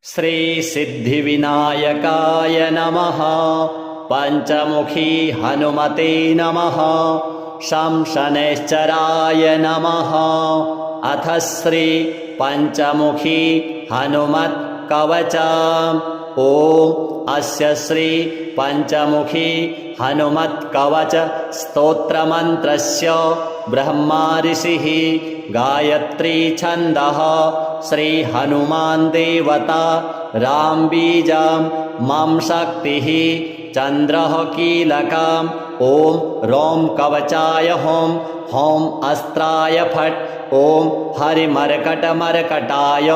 श्री सिद्धिविनायकाय नमः। पंचमुखी हनुमते नमः। शं शनैश्चराय नमः। अथ श्री पंचमुखी हनुमत् कवच। ओम अस्य श्री पंचमुखी हनुमत् कवच स्तोत्रमन्त्रस्य ब्रह्मा ऋषिः गायत्री छन्दः श्री हनुमान् देवता राम बीजं मम शक्तिः चन्द्रः कीलकम् ओम रोम कवचाय होम होम अस्त्राय फट् ओम हरिमर्कटमर्कटाय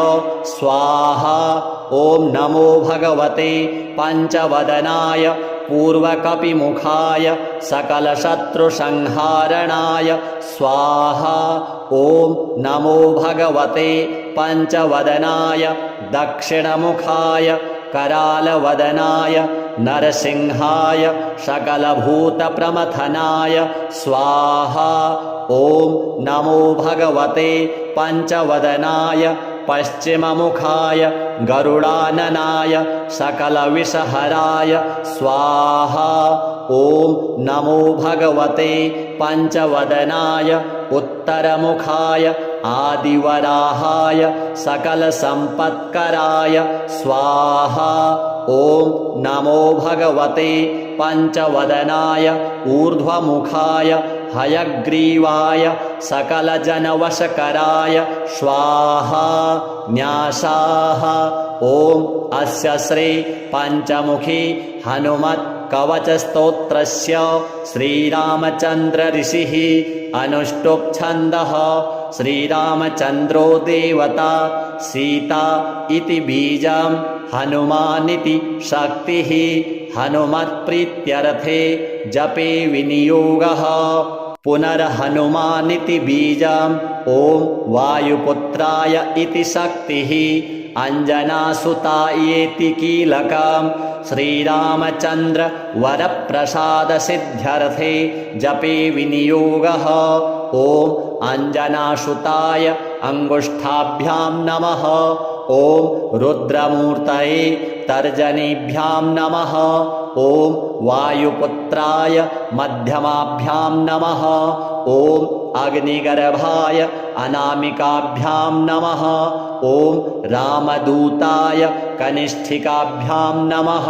स्वाहा। ओम नमो भगवते पंचवदनाय पूर्वकपिमुखाय सकलशत्रुसंहारणाय स्वाहा। ओम नमो भगवते पंचवदनाय दक्षिणमुखाय करालवदनाय नरसिंहाय सकलभूतप्रमथनाय स्वाहा। ओम नमो भगवते पंचवदनाय पश्चिममुखाय गरुडाननाय सकलविषहराय स्वाहा। ओम नमो भगवते पंचवदनाय उत्तरमुखाय आदिवराहाय सकलसम्पत्कराय स्वाहा। ओम नमो भगवते पंचवदनाय ऊर्ध्वमुखाय हयग्रीवाय सकलजनवशकराय स्वाहा। न्यासाः। ओम अस्य श्री पंचमुखी हनुमत् कवचस्तोत्रस्य श्रीरामचन्द्र ऋषिः अनुष्टुप् छन्दः श्रीरामचन्द्रो देवता सीता इति बीजं हनुमानिति शक्तिः हनुमत्प्रीत्यर्थे जपे विनियोगः। पुनर्हनुमानिति बीजं ओम वायुपुत्राय इति शक्तिः अंजनासुतायेति कीलकं श्रीरामचन्द्र वरप्रसादसिद्ध्यर्थे जपे विनियोगः। ओम अंजनासुताय अंगुष्ठाभ्यां नमः। ओम रुद्रमूर्तये तर्जनीभ्यां नमः। ओम वायुपुत्राय मध्यमाभ्यां नमः। ओम अग्निगर्भाय अनामिकाभ्यां नमः। ओम रामदूताय कनिष्ठिकाभ्यां नमः।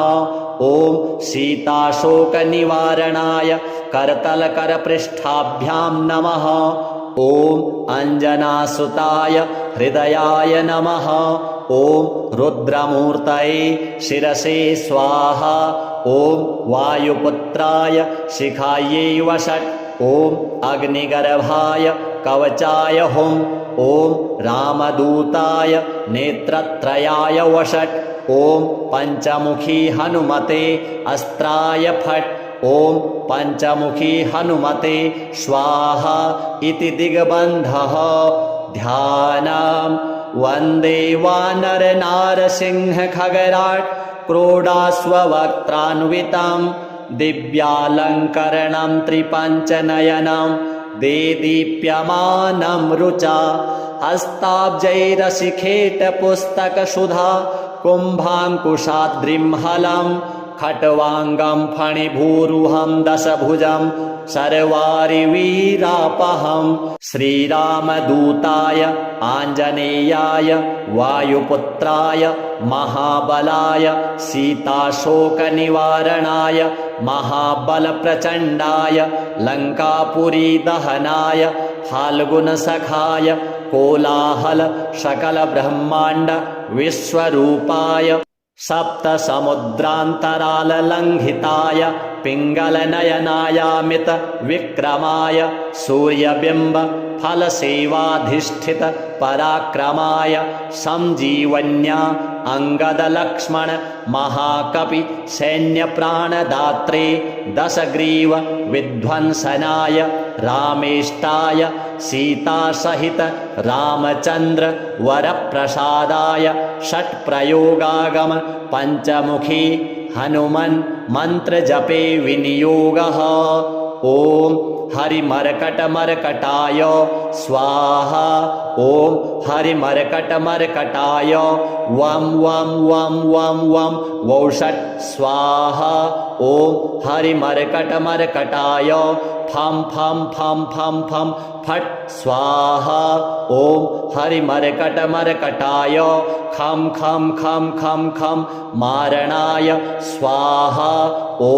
ओम सीताशोकनिवारणाय करतलकरपृष्ठाभ्यां नमः। ओम अंजनासुताय हृदयाय नमः। ओम रुद्रमूर्तये शिरसे स्वाहा। ओम वायुपुत्राय शिखायै वषट्। ओम अग्निगर्भाय कवचाय हुम्। ओम रामदूताय नेत्रत्रयाय वषट्। ओम पंचमुखी हनुमते अस्त्राय फट्। ओम पंचमुखी हनुमते स्वाहा इति दिग्बन्धः। ध्यानम् वन्दे वानरनारसिंह खगराट् क्रोडाश्ववक्त्रान्वितं दिव्यालङ्करणं त्रिपञ्चनयनं देदीप्यमानं रुचा हस्ताब्जैरशिखेटपुस्तकसुधा कुम्भाङ्कुशाद्रिं खट्वाङ्गं फणिभूरुहं दशभुजं सर्वारिवीरापहं श्रीरामदूताय आञ्जनेयाय वायुपुत्राय महाबलाय सीताशोकनिवारणाय महाबलप्रचण्डाय लङ्कापुरीदहनाय फाल्गुनसखाय कोलाहल सकलब्रह्माण्ड विश्वरूपाय सप्तसमुद्रान्तराललङ्घिताय पिङ्गलनयनायामित विक्रमाय सूर्यबिम्ब फलसेवाधिष्ठित पराक्रमाय संजीवन्या अंगदलक्ष्मण महाकपि सैन्यप्राणदात्रे दशग्रीव विध्वंसनाय रामेष्टाय सीतासहित रामचन्द्र वरप्रसादाय षट्प्रयोगागम पंचमुखी हनुमन् मंत्रजपे विनियोगः। ॐ हरिमर्कटमर्कटाय स्वाहा ॐ हरिमर्कटमर्कटाय वं वं वं वं वं वौषट् स्वाहा ॐ हरिमर्कटमर्कटाय फं फं फं फं फं फट् स्वाहा ॐ हरिमर्कटमर्कटाय खं खं खं खं खं मारणाय स्वाहा ॐ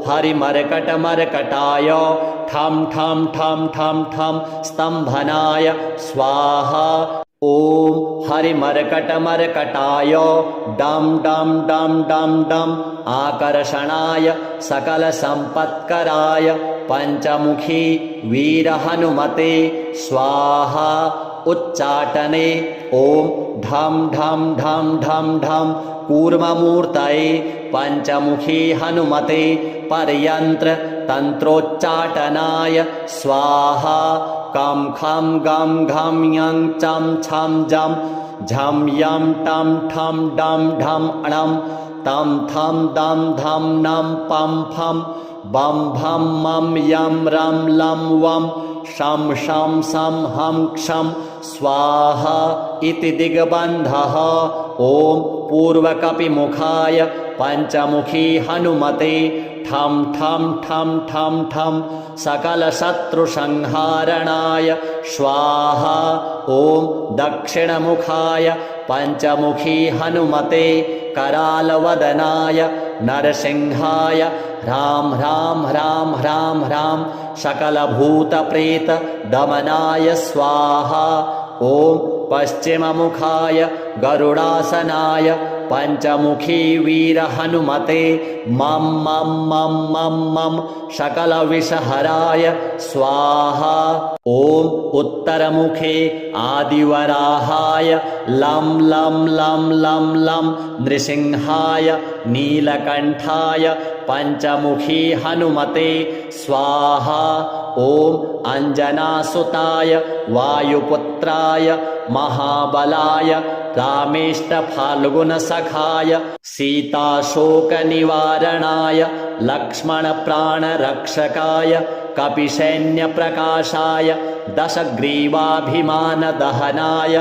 हरिमर्कटमर्कटाय ठं ठं ठं ठं ठं स्तम्भनाय स्वाहा ॐ हरिमर्कटमर्कटाय डं डं डं डं डं आकर्षणाय सकलसम्पत्कराय पञ्चमुखी वीरहनुमते स्वाहा उच्चाटने ॐ ढं ढं ढं ढं ढं कूर्ममूर्तये पञ्चमुखी हनुमते पर्यन्त्र तन्त्रोच्चाटनाय स्वाहा कं खं गं घं यं चं छं जं झं यं टं ठं डं ढं णं तं थं दं धं नं पं फं बं भं मं यं रं लं वं शं शं सं हं क्षं स्वाहा इति दिग्बन्धः ॐ पूर्वकपिमुखाय पञ्चमुखी हनुमते ठं ठं ठं ठं ठं सकलशत्रुसंहारणाय स्वाहा ॐ दक्षिणमुखाय पञ्चमुखी हनुमते करालवदनाय नरसिंहाय ह्रां ह्रां ह्रां ह्रां ह्रां सकलभूतप्रेतदमनाय स्वाहा ॐ पश्चिममुखाय गरुडासनाय पञ्चमुखी वीरहनुमते मं मं मं मं मं सकलविषहराय स्वाहा ॐ उत्तरमुखे आदिवराहाय लं लं लं लं लं नृसिंहाय नीलकण्ठाय पञ्चमुखी हनुमते स्वाहा ॐ अञ्जनासुताय वायुपुत्राय महाबलाय रामेष्टफाल्गुनसखाय सीताशोकनिवारणाय लक्ष्मणप्राणरक्षकाय कपिसैन्यप्रकाशाय दशग्रीवाभिमानदहनाय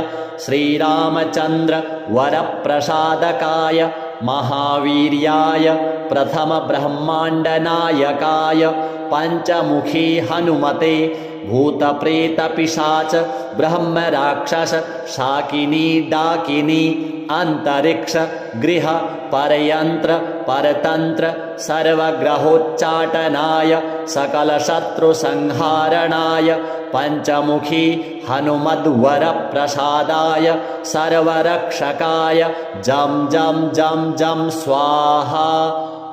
श्रीरामचन्द्रवरप्रसादकाय महावीर्याय प्रथमब्रह्माण्डनायकाय पञ्चमुखी हनुमते भूतप्रेतपिशाच ब्रह्मराक्षस शाकिनी डाकिनी अंतरिक्ष गृह परयंत्र परतंत्र सर्वग्रहोच्चाटनाय सकलशत्रुसंहारणाय पञ्चमुखी हनुमद्वरप्रसादाय सर्वरक्षकाय जं जं जं जं स्वाहा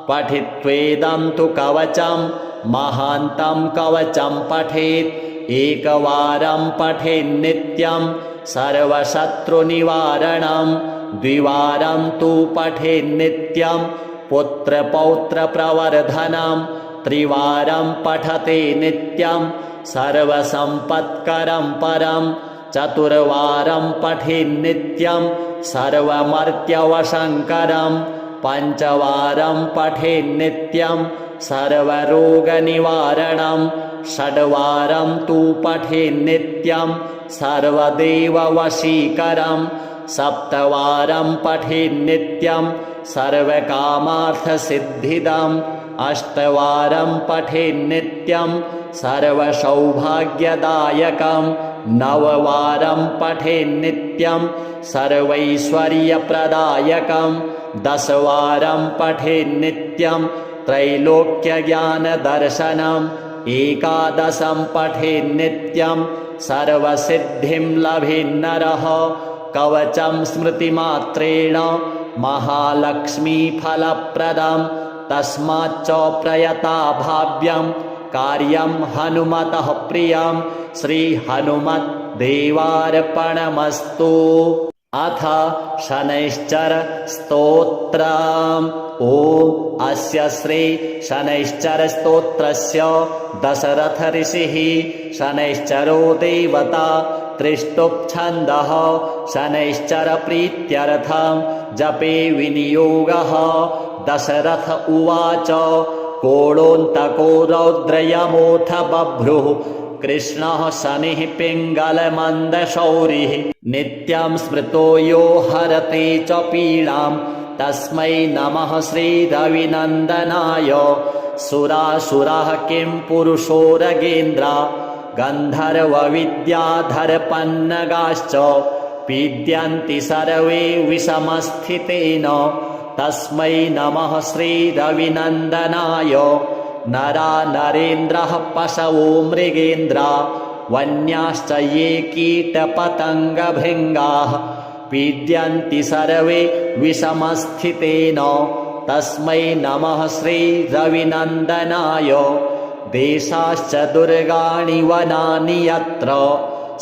पठित्वेदं तु कवचं महान्तं कवचं पठेत् एकवारं पठेन्नित्यं सर्वशत्रुनिवारणं द्विवारं तु पठेन्नित्यं पुत्रपौत्रप्रवर्धनं त्रिवारं पठते नित्यं सर्वसम्पत्करं परं चतुर्वारं पठेन्नित्यं सर्वमर्त्यवशङ्करं पञ्चवारं पठेन्नित्यं सर्वरोगनिवारणं षड्वारं तु पठेन्नित्यं सर्वदेववशीकरं सप्तवारं पठेन्नित्यं सर्वकामार्थसिद्धिदम् अष्टवारं पठेन्नित्यं सर्वसौभाग्यदायकं नववारं पठेन्नित्यं सर्वैश्वर्यप्रदायकं दशवारं पठेन्नित्यं त्रैलोक्यज्ञानदर्शनम् एकादशं पठेन्नित्यं सर्वसिद्धिं लभेन्नरः कवचं स्मृतिमात्रेण महालक्ष्मीफलप्रदं तस्माच्च प्रयता भाव्यं कार्यं हनुमतः प्रियं श्रीहनुमद्देवार्पणमस्तु। अथ शनैश्चर स्तोत्रम्। ॐ अस्य श्री शनैश्चर स्तोत्रस्य दशरथ ऋषिः शनैश्चरो देवता त्रिष्टुप्छन्दः शनैश्चर प्रीत्यर्थं जपे विनियोगः। दशरथ उवाच कोणोऽन्तको रौद्रयमोऽथ बभ्रुः कृष्णः शनिः पिङ्गलमन्दशौरिः नित्यं स्मृतो यो हरते च पीडां तस्मै नमः श्रीरविनन्दनाय सुरासुरः किं पुरुषो रगेन्द्रा गन्धर्वविद्याधरपन्नगाश्च पीड्यन्ति सर्वे विषमस्थितेन तस्मै नमः श्रीरविनन्दनाय नरा नरेन्द्रः पशवो मृगेन्द्रा वन्याश्च ये कीटपतङ्गभृङ्गाः पीड्यन्ति सर्वे विषमस्थितेन तस्मै नमः श्रीरविनन्दनाय देशाश्च दुर्गाणि वनानि यत्र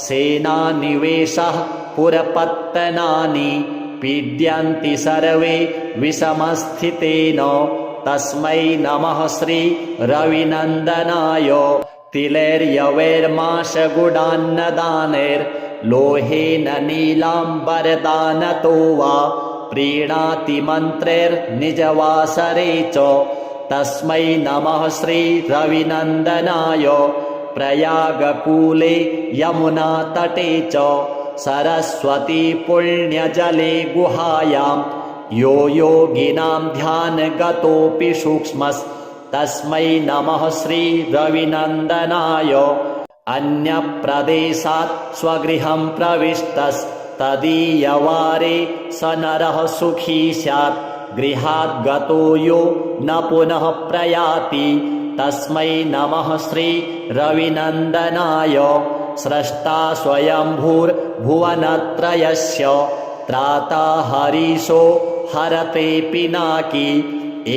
सेनानिवेशः पुरपत्तनानि पीड्यन्ति सर्वे विषमस्थितेन तस्मै नमः श्रीरविनन्दनाय तिलैर्यवैर्माशगुडान्नदानैर्लोहेन नीलाम्बरदानतो वा प्रीणाति मन्त्रैर्निजवासरे च तस्मै नमः श्रीरविनन्दनाय प्रयागकूले यमुनातटे च सरस्वती पुण्यजले गुहायां यो योगिनां ध्यानगतोऽपि सूक्ष्मस्तस्मै नमः श्रीरविनन्दनाय अन्यप्रदेशात् स्वगृहं प्रविष्टस्तदीयवारे स नरः सुखी स्यात् गृहात् गतो यो न पुनः प्रयाति तस्मै नमः श्रीरविनन्दनाय स्रष्टा स्वयंभूर्भुवनत्रयस्य त्राता हरीशो हरते पिनाकी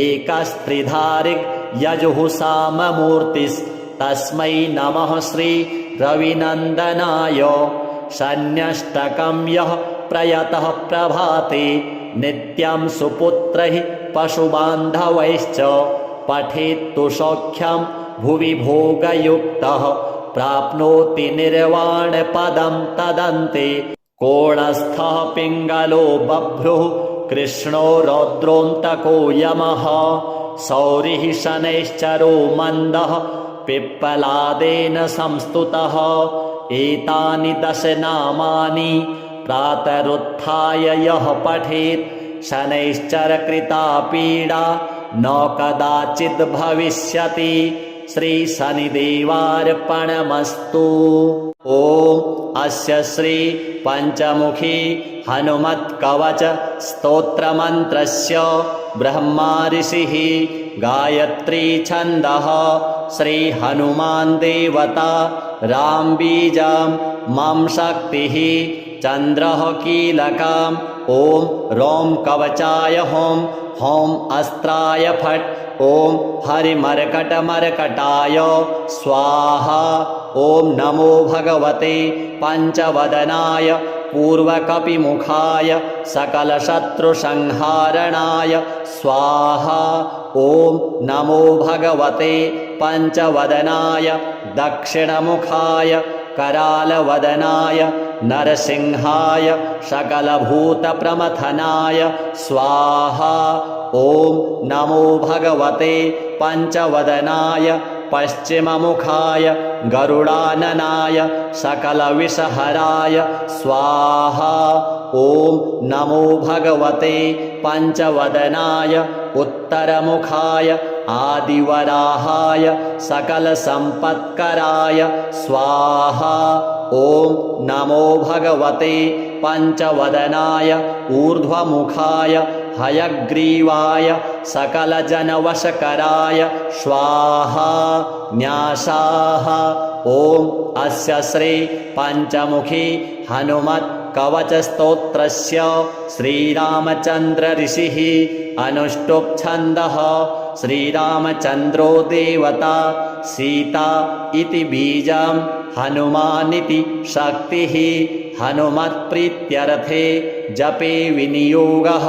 एकस्त्रिधारिक् यजुःसाममूर्तिस्तस्मै नमः श्रीरविनन्दनाय शन्यष्टकं यः प्रयतः प्रभाते नित्यं सुपुत्रैः पशुबान्धवैश्च पठेत्तु सौख्यं भुवि भोगयुक्तः प्राप्नोति निर्वाणपदं तदन्ते कोणस्थः पिङ्गलो बभ्रुः कृष्णो रौद्रोऽन्तको यमः सौरिः शनैश्चरो मन्दः पिप्पलादेन संस्तुतः एतानि 10 नामानि प्रातरुत्थाय यः पठेत् शनैश्चरकृता पीडा न कदाचिद् भविष्यति श्रीशनिदेवार्पणमस्तु। ॐ अस्य श्री पञ्चमुखी हनुमत्कवच स्तोत्रमन्त्रस्य ब्रह्मा ऋषिः गायत्री छन्दः श्री हनुमान् देवता राम बीजं मम शक्तिः चन्द्रः कीलकम् ॐ रौं कवचाय हों हौं अस्त्राय फट् ॐ हरिमर्कटमर्कटाय स्वाहा। ॐ नमो भगवते पञ्चवदनाय पूर्वकपिमुखाय सकलशत्रुसंहारणाय स्वाहा। ॐ नमो भगवते पञ्चवदनाय दक्षिणमुखाय करालवदनाय नरसिंहाय सकलभूतप्रमथनाय स्वाहा। ॐ नमो भगवते पञ्चवदनाय पश्चिममुखाय गरुडाननाय सकलविषहराय स्वाहा। ॐ नमो भगवते पञ्चवदनाय उत्तरमुखाय आदिवराहाय सकलसम्पत्कराय स्वाहा। ॐ नमो भगवते पञ्चवदनाय ऊर्ध्वमुखाय हयग्रीवाय सकलजनवशकराय स्वाहा। न्यासाः। ॐ अस्य श्री पञ्चमुखी हनुमत् कवचस्तोत्रस्य श्रीरामचन्द्र ऋषिः अनुष्टुप् छन्दः श्रीरामचन्द्रो देवता सीता इति बीजं हनुमानिति शक्तिः हनुमत्प्रीत्यर्थे जपे विनियोगः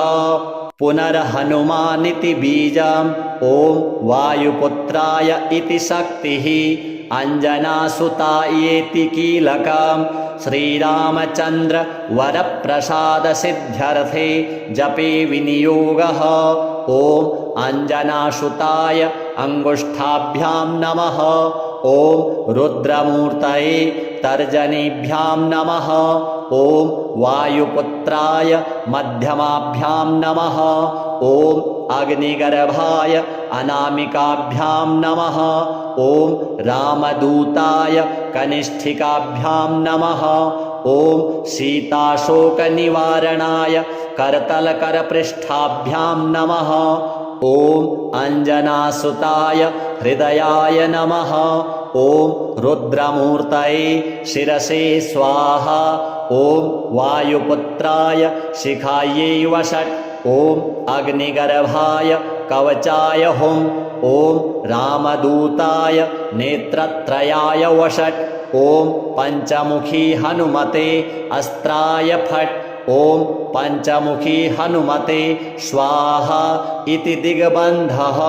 पुनर्हनुमानिति बीजं ॐ वायुपुत्राय इति शक्तिः अंजनासुतायेति कीलकं श्रीरामचन्द्र वरप्रसादसिद्ध्यर्थे जपे विनियोगः ॐ अंजनासुताय अंगुष्ठाभ्यां नमः। ॐ रुद्रमूर्तये तर्जनीभ्यां नमः। ॐ वायुपुत्राय मध्यमाभ्यां नमः। ॐ अग्निगर्भाय अनामिकाभ्यां नमः। ॐ रामदूताय कनिष्ठिकाभ्यां नमः। ॐ सीताशोकनिवारणाय करतलकरपृष्ठाभ्यां नमः। ॐ अञ्जनासुताय हृदयाय नमः। ॐ रुद्रमूर्तये शिरसे स्वाहा। ॐ वायुपुत्राय शिखायै वषट्। ॐ अग्निगर्भाय कवचाय हुम्। ॐ रामदूताय नेत्रत्रयाय वषट्। ॐ पञ्चमुखी हनुमते अस्त्राय फट्। ॐ पञ्चमुखी हनुमते स्वाहा इति दिग्बन्धः।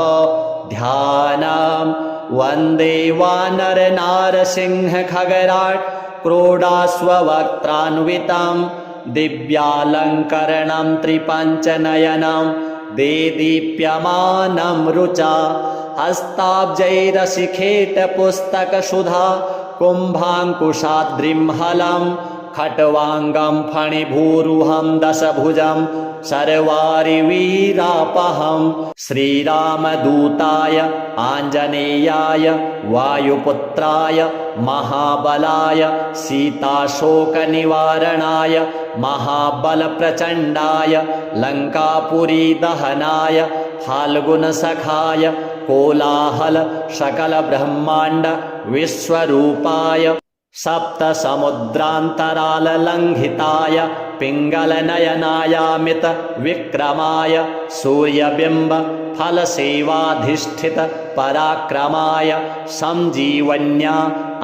ध्यानम् वन्दे वानरनारसिंहखगराट् क्रोडाश्ववक्त्रान्वितं दिव्यालङ्करणं त्रिपञ्चनयनं देदीप्यमानं रुचा हस्ताब्जैरशिखेटपुस्तकसुधा कुम्भाङ्कुशाद्रिं हलं खट्वाङ्गं फणिभूरुहं दशभुजं सर्वारिवीरापहं। श्रीरामदूताय आञ्जनेयाय वायुपुत्राय महाबलाय सीताशोकनिवारणाय महाबलप्रचण्डाय लङ्कापुरीदहनाय फाल्गुनसखाय कोलाहल सकलब्रह्माण्ड विश्वरूपाय सप्तसमुद्रान्तराललङ्घिताय पिङ्गलनयनायामित विक्रमाय सूर्यबिम्ब फलसेवाधिष्ठित पराक्रमाय संजीवन्या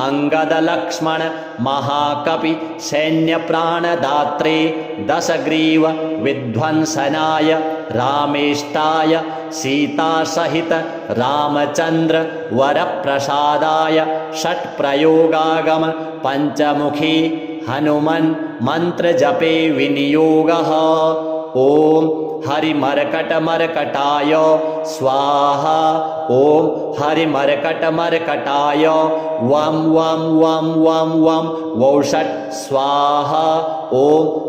अंगदलक्ष्मण महाकपि सैन्यप्राणदात्रे दशग्रीव विध्वंसनाय रामेष्टाय सीतासहित रामचन्द्र वरप्रसादाय षट्प्रयोगागम पञ्चमुखी हनुमन् मन्त्रजपे विनियोगः। ॐ हरिमर्कटमर्कटाय स्वाहा। ॐ हरिमर्कटमर्कटाय वं वं वं वं वं वौषट् स्वाहा। ॐ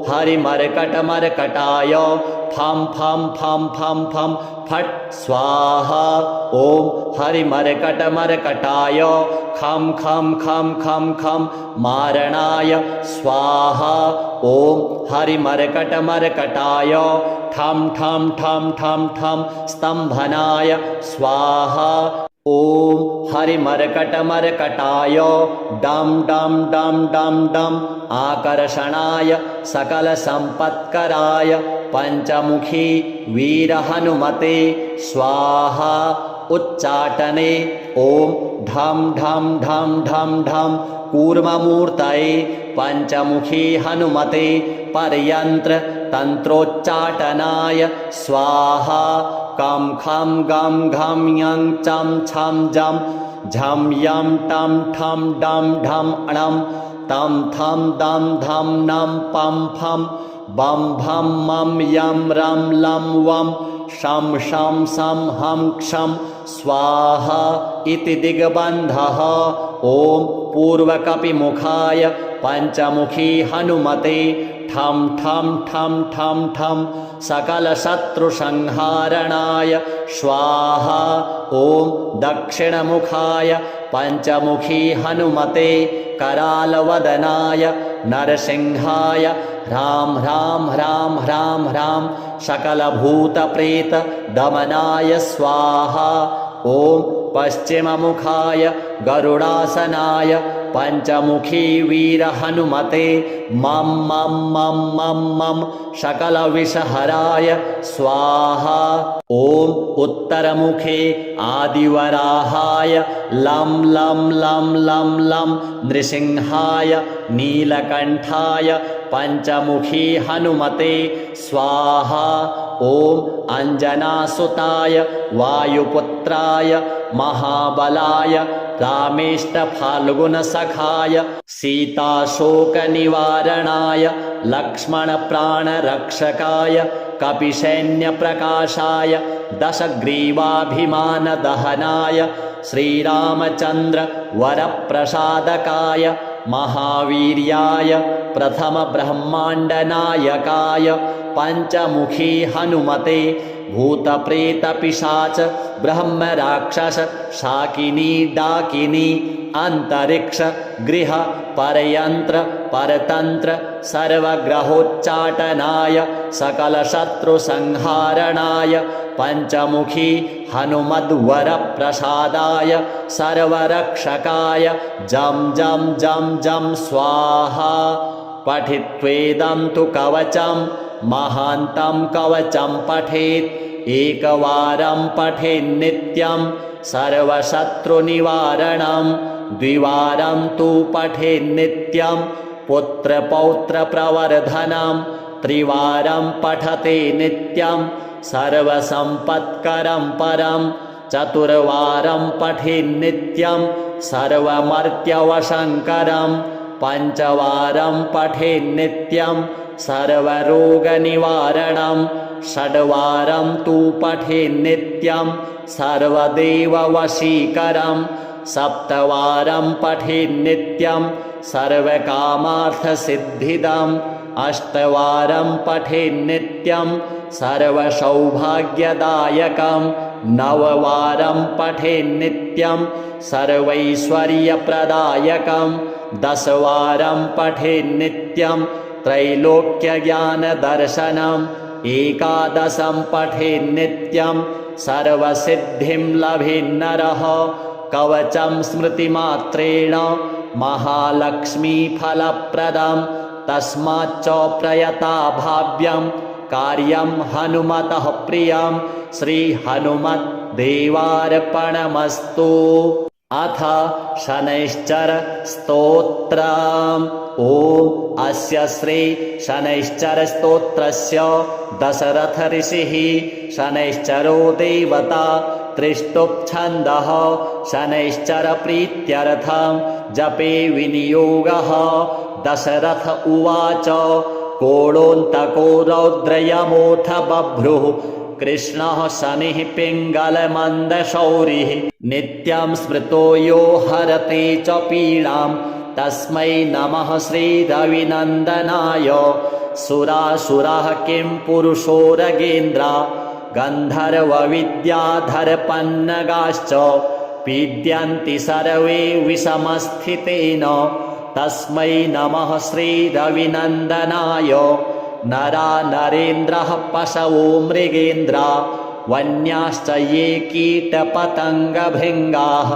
हरिमर्कटमर्कटाय फं फं फं फं फं फट् स्वाहा। ॐ हरिमर्कटमर्कटाय खं खं खं खं खं मारणाय स्वाहा। ॐ हरिमर्कटमर्कटाय ठं ठं ठं ठं ठं स्तम्भनाय स्वाहा। ॐ हरिमर्कटमर्कटाय डं डं डं डं डं आकर्षणाय सकलसम्पत्कराय पञ्चमुखी वीरहनुमते स्वाहा। उच्चाटने ॐ ढं ढं ढं ढं ढं कूर्ममूर्तये पञ्चमुखी हनुमते पर्यन्त्र तन्त्रोच्चाटनाय स्वाहा। कं खं गं घं यं चं छं जं झं यं टं ठं डं ढं णं तं थं दं धं नं पं फं बं भं मं यं रं लं वं शं शं सं हं क्षं स्वाहा इति दिग्बन्धः। ॐ पूर्वकपिमुखाय पञ्चमुखी हनुमते ठं ठं ठं ठं ठं सकलशत्रुसंहारणाय स्वाहा। ॐ दक्षिणमुखाय पञ्चमुखी हनुमते करालवदनाय नरसिंहाय ह्रां ह्रां ह्रां ह्रां ह्रां सकलभूतप्रेतदमनाय स्वाहा। ॐ पश्चिममुखाय गरुडासनाय पञ्चमुखी वीरहनुमते मं मं मं मं मं सकलविषहराय स्वाहा। ॐ उत्तरमुखे आदिवराहाय लं लं लं लं लं नृसिंहाय नीलकण्ठाय पञ्चमुखी हनुमते स्वाहा। ॐ अञ्जनासुताय वायुपुत्राय महाबलाय रामेष्टफाल्गुनसखाय सीताशोकनिवारणाय लक्ष्मणप्राणरक्षकाय कपिसैन्यप्रकाशाय दशग्रीवाभिमानदहनाय श्रीरामचन्द्र वरप्रसादकाय महावीर्याय प्रथमब्रह्माण्डनायकाय पञ्चमुखी हनुमते भूतप्रेतपिशाच ब्रह्मराक्षस शाकिनी डाकिनी अंतरिक्ष गृह परयंत्र परतंत्र सर्वग्रहोच्चाटनाय सकलशत्रुसंहारणाय पंचमुखी हनुमद्वरप्रसादाय सर्वरक्षकाय जं जं जं जं स्वाहा। पठित्वेदं तु कवचं महान्तं कवचं पठेत् एकवारं पठेन्नित्यं सर्वशत्रुनिवारणं द्विवारं तु पठेन्नित्यं पुत्रपौत्रप्रवर्धनं त्रिवारं पठते नित्यं सर्वसम्पत्करं परं चतुर्वारं पठेन्नित्यं सर्वमर्त्यवशङ्करं पञ्चवारं पठेन्नित्यं सर्वरोगनिवारणं षड्वारं तु पठेन्नित्यं सर्वदेववशीकरं सप्तवारं पठेन्नित्यं सर्वकामार्थसिद्धिदम् अष्टवारं पठेन्नित्यं सर्वसौभाग्यदायकं नववारं पठेन्नित्यं सर्वैश्वर्यप्रदायकं दशवारं पठेन्नित्यं त्रैलोक्यज्ञानदर्शनम् एकादशं पठेन्नित्यं सर्वसिद्धिं लभेन्नरः कवचं स्मृतिमात्रेण महालक्ष्मीफलप्रदं तस्माच्च प्रयता भाव्यं कार्यं हनुमतः प्रियं श्रीहनुमद्देवार्पणमस्तु। अथ शनैश्चर स्तोत्रम्। ॐ अस्य श्री शनैश्चर स्तोत्रस्य दशरथ ऋषिः शनैश्चरो देवता त्रिष्टुप् छन्दः शनैश्चर प्रीत्यर्थं जपे विनियोगः। दशरथ उवाच कोणोऽन्तको रौद्रयमोऽथ बभ्रुः कृष्णः शनिः पिङ्गलमन्दशौरिः नित्यं स्मृतो यो हरते च पीडां तस्मै नमः श्रीरविनन्दनाय। सुरासुरः किं पुरुषो रगेन्द्रा गन्धर्वविद्याधरपन्नगाश्च पीड्यन्ति सर्वे विषमस्थितेन तस्मै नमः श्रीरविनन्दनाय। नरा नरेन्द्रः पशवो मृगेन्द्रा वन्याश्च ये कीटपतङ्गभृङ्गाः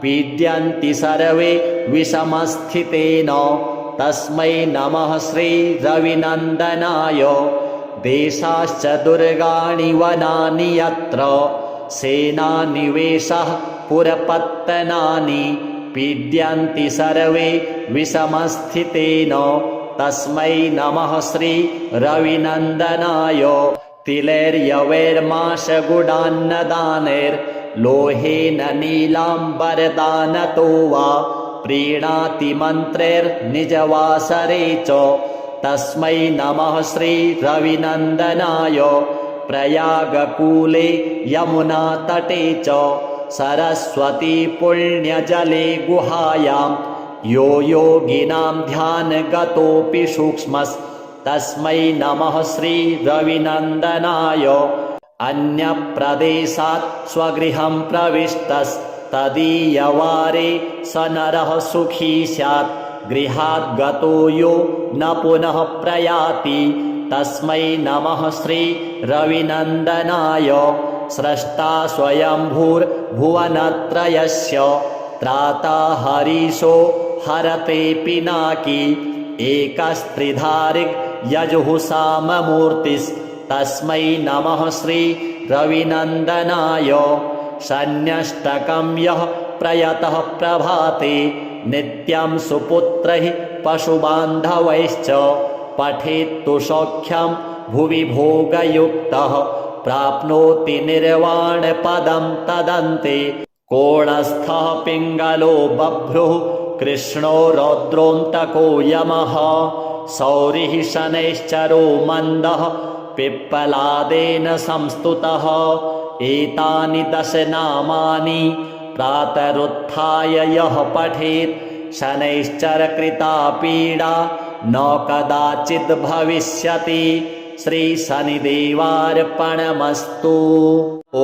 पीड्यन्ति सर्वे विषमस्थितेन तस्मै नमः श्रीरविनन्दनाय। देशाश्च दुर्गाणि वनानि यत्र सेनानिवेशः पुरपत्तनानि पीड्यन्ति सर्वे विषमस्थितेन तस्मै नमः श्रीरविनन्दनाय। तिलैर्यवैर्माशगुडान्नदानैर्लोहेन नीलाम्बरदानतो वा प्रीणाति मन्त्रैर्निजवासरे च तस्मै नमः श्रीरविनन्दनाय। प्रयागकूले यमुनातटे च सरस्वती पुण्यजले गुहायां यो योगिनां ध्यानगतोऽपि सूक्ष्मस्तस्मै नमः श्रीरविनन्दनाय। अन्यप्रदेशात् स्वगृहं प्रविष्टस्तदीयवारे स नरः सुखी स्यात् गृहात् गतो यो न पुनः प्रयाति तस्मै नमः श्रीरविनन्दनाय। स्रष्टा स्वयंभूर्भुवनत्रयस्य त्राता हरीशो हरते पिनाकी एकस्त्रिधारिक् यजुःसाममूर्तिस्तस्मै नमः श्रीरविनन्दनाय। शन्यष्टकं यः प्रयतः प्रभाते नित्यं सुपुत्रैः पशुबान्धवैश्च पठेत्तु सौख्यं भुवि भोगयुक्तः प्राप्नोति निर्वाणपदं तदन्ते कोणस्थः पिङ्गलो बभ्रुः कृष्णो रौद्रोऽन्तको यमः सौरिः शनैश्चरो मन्दः पिप्पलादेन संस्तुतः एतानि 10 नामानि प्रातरुत्थाय यः पठेत् शनैश्चरकृता पीडा न कदाचिद् भविष्यति। श्रीशनिदेवार्पणमस्तु। ॐ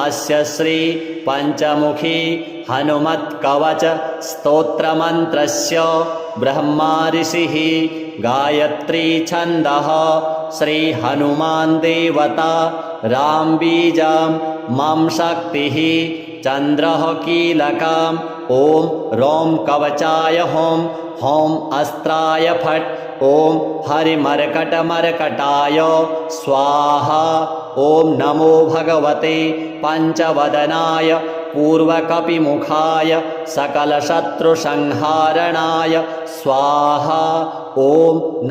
अस्य श्री पञ्चमुखी हनुमत्कवच स्तोत्रमन्त्रस्य ब्रह्मा ऋषिः गायत्री छन्दः श्री हनुमान् देवता राम बीजं मम शक्तिः चन्द्रः कीलकम् ॐ रौं कवचाय हों हौं अस्त्राय फट् ॐ हरिमर्कटमर्कटाय स्वाहा। ॐ नमो भगवते पञ्चवदनाय पूर्वकपिमुखाय सकलशत्रुसंहारणाय स्वाहा। ॐ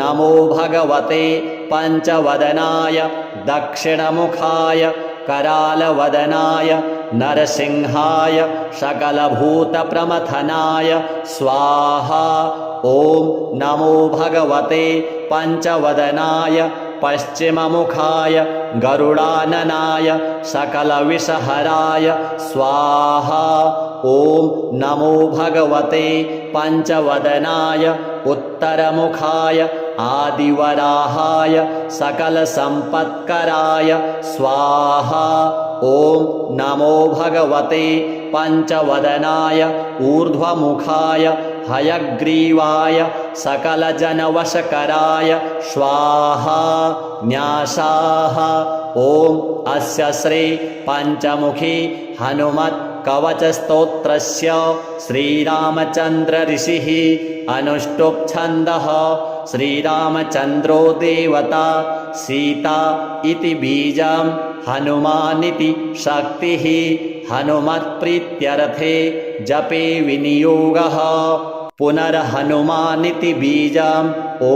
नमो भगवते पञ्चवदनाय दक्षिणमुखाय करालवदनाय नरसिंहाय सकलभूतप्रमथनाय स्वाहा। ॐ नमो भगवते पञ्चवदनाय पश्चिममुखाय गरुडाननाय सकलविषहराय स्वाहा। ॐ नमो भगवते पञ्चवदनाय उत्तरमुखाय आदिवराहाय सकलसम्पत्कराय स्वाहा। ॐ नमो भगवते पञ्चवदनाय ऊर्ध्वमुखाय हयग्रीवाय सकलजनवशकराय स्वाहा। न्यासाः। ॐ अस्य श्री पञ्चमुखी हनुमत् कवचस्तोत्रस्य श्रीरामचन्द्र ऋषिः अनुष्टुप् छन्दः श्रीरामचन्द्रो देवता सीता इति बीजं हनुमानिति शक्तिः हनुमत्प्रीत्यर्थे जपे विनियोगः। पुनर्हनुमानिति बीजं ॐ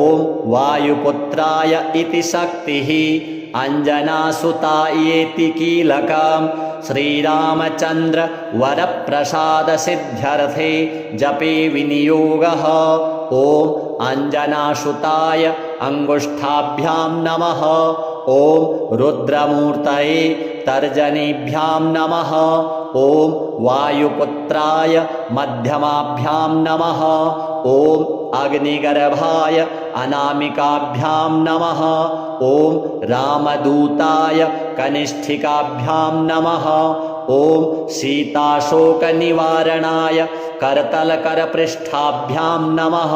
वायुपुत्राय इति शक्तिः अंजनासुतायेति कीलकं श्रीरामचन्द्र वरप्रसादसिद्ध्यर्थे जपे विनियोगः। ॐ अंजनासुताय अंगुष्ठाभ्यां नमः। ॐ रुद्रमूर्तये तर्जनीभ्यां नमः। ॐ वायुपुत्राय मध्यमाभ्यां नमः। ॐ अग्निगर्भाय अनामिकाभ्यां नमः। ॐ रामदूताय कनिष्ठिकाभ्यां नमः। ॐ सीताशोकनिवारणाय करतलकरपृष्ठाभ्यां नमः।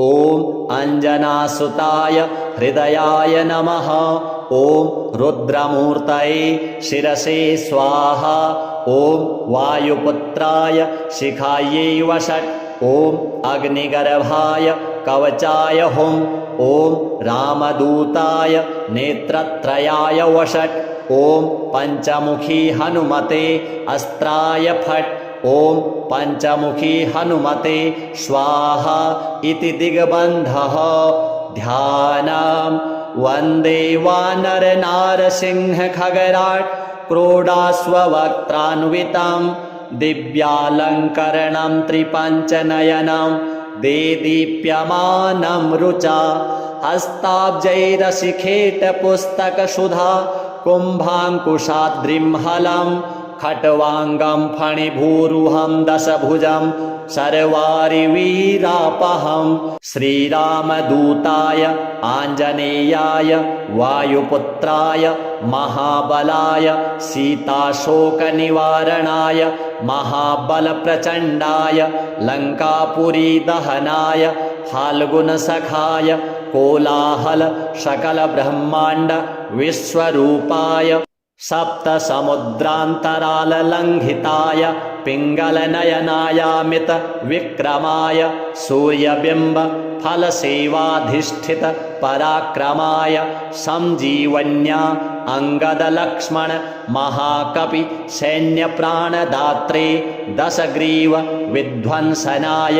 ॐ अंजनासुताय हृदयाय नमः। ॐ रुद्रमूर्तये शिरसे स्वाहा। ॐ वायुपुत्राय शिखायै वषट्। ॐ अग्निगर्भाय कवचाय हुं। ॐ रामदूताय नेत्रत्रयाय वषट्। ॐ पञ्चमुखी हनुमते अस्त्राय फट्। ॐ पञ्चमुखी हनुमते स्वाहा इति दिग्बन्धः। ध्यानम् वन्दे वानरनारसिंहखगराट् क्रोडाश्ववक्त्रान्वितं दिव्यालङ्करणं त्रिपञ्चनयनं देदीप्यमानं रुचा हस्ताब्जैरशिखेटपुस्तकसुधा कुम्भाङ्कुशाद्रिं खट्वाङ्गं फणिभूरुहं दशभुजं सर्वारिवीरापहं श्रीरामदूताय आञ्जनेयाय वायुपुत्राय महाबलाय सीताशोकनिवारणाय महाबलप्रचण्डाय लङ्कापुरीदहनाय फाल्गुनसखाय कोलाहल सकलब्रह्माण्ड विश्वरूपाय सप्तसमुद्रान्तराललङ्घिताय पिङ्गलनयनायामित विक्रमाय सूर्यबिम्ब फलसेवाधिष्ठित पराक्रमाय संजीवन्या अंगदलक्ष्मण महाकपि सैन्यप्राणदात्रे दशग्रीव विध्वंसनाय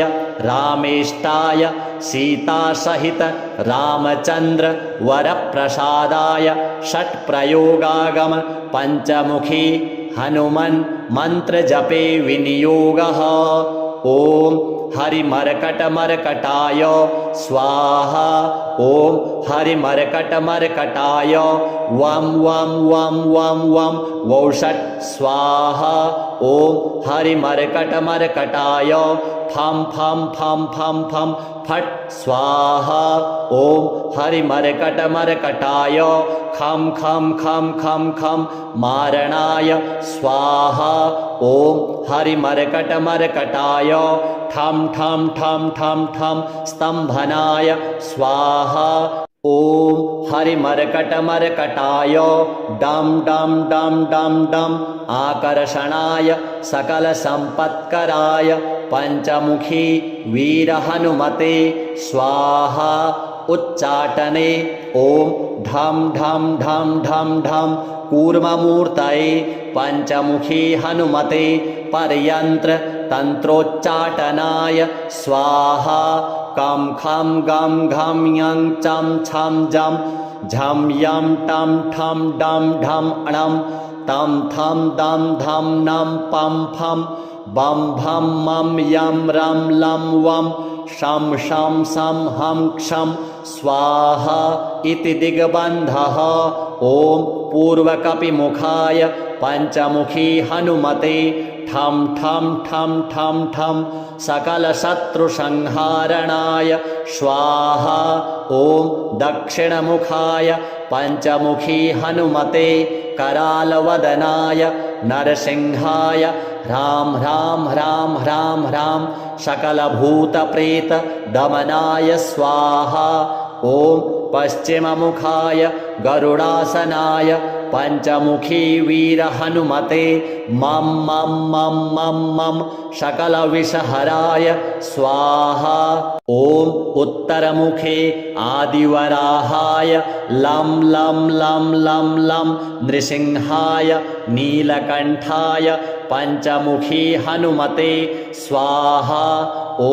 रामेष्टाय सीतासहित रामचन्द्र वरप्रसादाय षट्प्रयोगागम पञ्चमुखी हनुमन् मन्त्रजपे विनियोगः। ॐ हरिमर्कटमर्कटाय स्वाहा। ॐ हरिमर्कटमर्कटाय वं वं वं वं वं वौषट् स्वाहा। ॐ हरिमर्कटमर्कटाय फं फं फं फं फं फट् स्वाहा। ॐ हरिमर्कटमर्कटाय खं खं खं खं खं मारणाय स्वाहा। ॐ हरिमर्कटमर्कटाय ठं ठं ठं ठं ठं स्तम्भनाय स्वाहा। ॐ हरिमर्कटमर्कटाय डं डं डं डं डं आकर्षणाय सकलसम्पत्कराय पञ्चमुखी वीरहनुमते स्वाहा। उच्चाटने ॐ ढं ढं ढं ढं ढं कूर्ममूर्तये पञ्चमुखी हनुमते पर्यन्त्र तन्त्रोच्चाटनाय स्वाहा। कं खं गं घं यं चं छं जं झं यं टं ठं डं ढं णं तं थं दं धं नं पं फं बं भं मं यं रं लं वं शं शं सं हं क्षं स्वाहा इति दिग्बन्धः। ॐ पूर्वकपिमुखाय पञ्चमुखी हनुमते ठं ठं ठं ठं ठं सकलशत्रुसंहारणाय स्वाहा। ॐ दक्षिणमुखाय पञ्चमुखी हनुमते करालवदनाय नरसिंहाय ह्रां ह्रां ह्रां ह्रां ह्रां सकलभूतप्रेतदमनाय स्वाहा। ॐ पश्चिममुखाय गरुडासनाय पञ्चमुखी वीरहनुमते मं मं मं मं मं सकलविषहराय स्वाहा। ॐ उत्तरमुखे आदिवराहाय लं लं लं लं लं नृसिंहाय नीलकण्ठाय पञ्चमुखी हनुमते स्वाहा। ॐ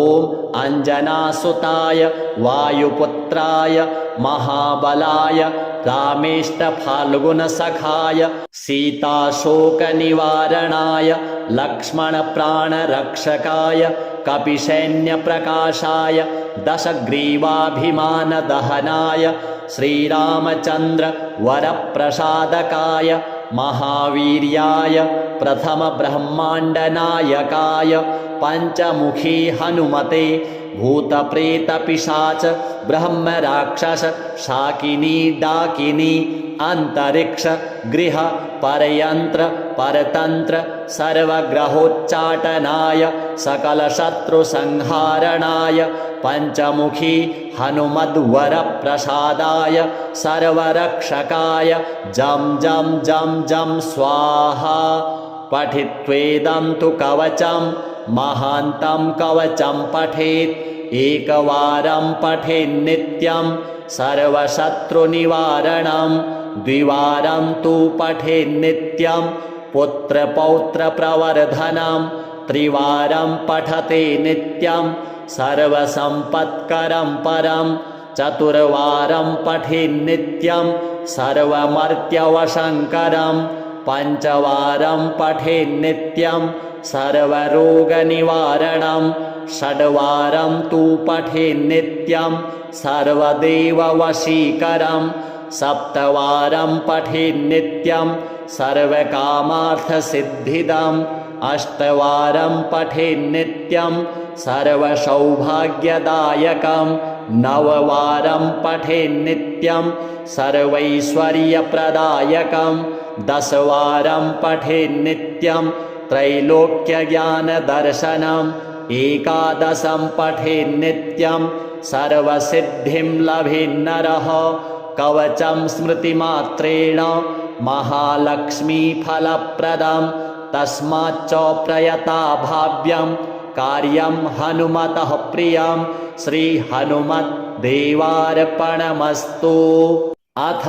अञ्जनासुताय वायुपुत्राय महाबलाय रामेष्टफाल्गुनसखाय सीताशोकनिवारणाय लक्ष्मणप्राणरक्षकाय कपिसैन्यप्रकाशाय दशग्रीवाभिमानदहनाय श्रीरामचन्द्रवरप्रसादकाय महावीर्याय प्रथमब्रह्माण्डनायकाय पञ्चमुखी हनुमते भूतप्रेतपिशाच ब्रह्मराक्षस शाकिनी डाकिनी अंतरिक्ष गृह परयंत्र परतंत्र सर्वग्रहोच्चाटनाय सकलशत्रुसंहारणाय पञ्चमुखी हनुमद्वरप्रसादाय सर्वरक्षकाय जं जं जं जं स्वाहा। पठित्वेदं तु कवचं महान्तं कवचं पठेत् एकवारं पठेन्नित्यं सर्वशत्रुनिवारणं द्विवारं तु पठेन्नित्यं पुत्रपौत्रप्रवर्धनं त्रिवारं पठते नित्यं सर्वसम्पत्करं परं चतुर्वारं पठेन्नित्यं सर्वमर्त्यवशङ्करं पञ्चवारं पठेन्नित्यं सर्वरोगनिवारणं षड्वारं तु पठेन्नित्यं सर्वदेववशीकरं सप्तवारं पठेन्नित्यं सर्वकामार्थसिद्धिदम् अष्टवारं पठेन्नित्यं सर्वसौभाग्यदायकं नववारं पठेन्नित्यं सर्वैश्वर्यप्रदायकं दशवारं पठेन्नित्यं त्रैलोक्यज्ञानदर्शनम् एकादशं पठेन्नित्यं सर्वसिद्धिं लभेन्नरः कवचं स्मृतिमात्रेण महालक्ष्मीफलप्रदं तस्माच्च प्रयता भाव्यं कार्यं हनुमतः प्रियं श्रीहनुमद्देवार्पणमस्तु। अथ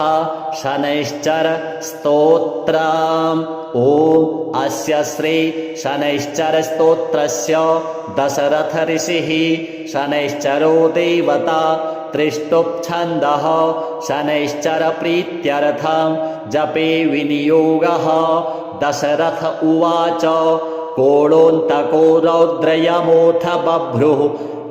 शनैश्चर स्तोत्रम्। ॐ अस्य श्री शनैश्चर स्तोत्रस्य दशरथ ऋषिः शनैश्चरो देवता त्रिष्टुप् छन्दः शनैश्चर प्रीत्यर्थं जपे विनियोगः। दशरथ उवाच कोणोऽन्तको रौद्रयमोऽथ बभ्रुः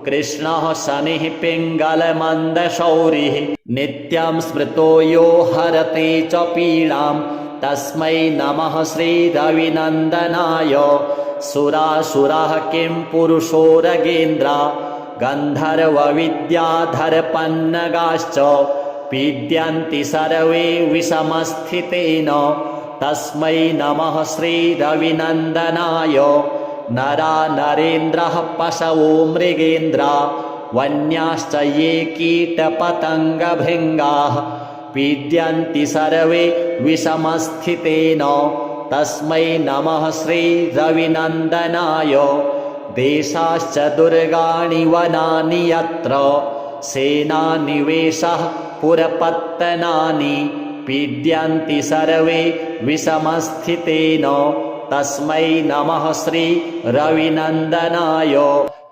कृष्णः शनिः पिङ्गलमन्दशौरिः नित्यं स्मृतो यो हरते च पीडां तस्मै नमः श्रीरविनन्दनाय। सुरासुरः किं पुरुषोरगेन्द्रा गन्धर्वविद्याधरपन्नगाश्च पीड्यन्ति सर्वे विषमस्थितेन तस्मै नमः श्रीरविनन्दनाय। नरा नरेन्द्रः पशवो मृगेन्द्रा वन्याश्च ये कीटपतङ्गभृङ्गाः पीड्यन्ति सर्वे विषमस्थितेन तस्मै नमः श्रीरविनन्दनाय। देशाश्च दुर्गाणि वनानि यत्र सेनानिवेशः पुरपत्तनानि पीड्यन्ति सर्वे विषमस्थितेन तस्मै नमः श्रीरविनन्दनाय।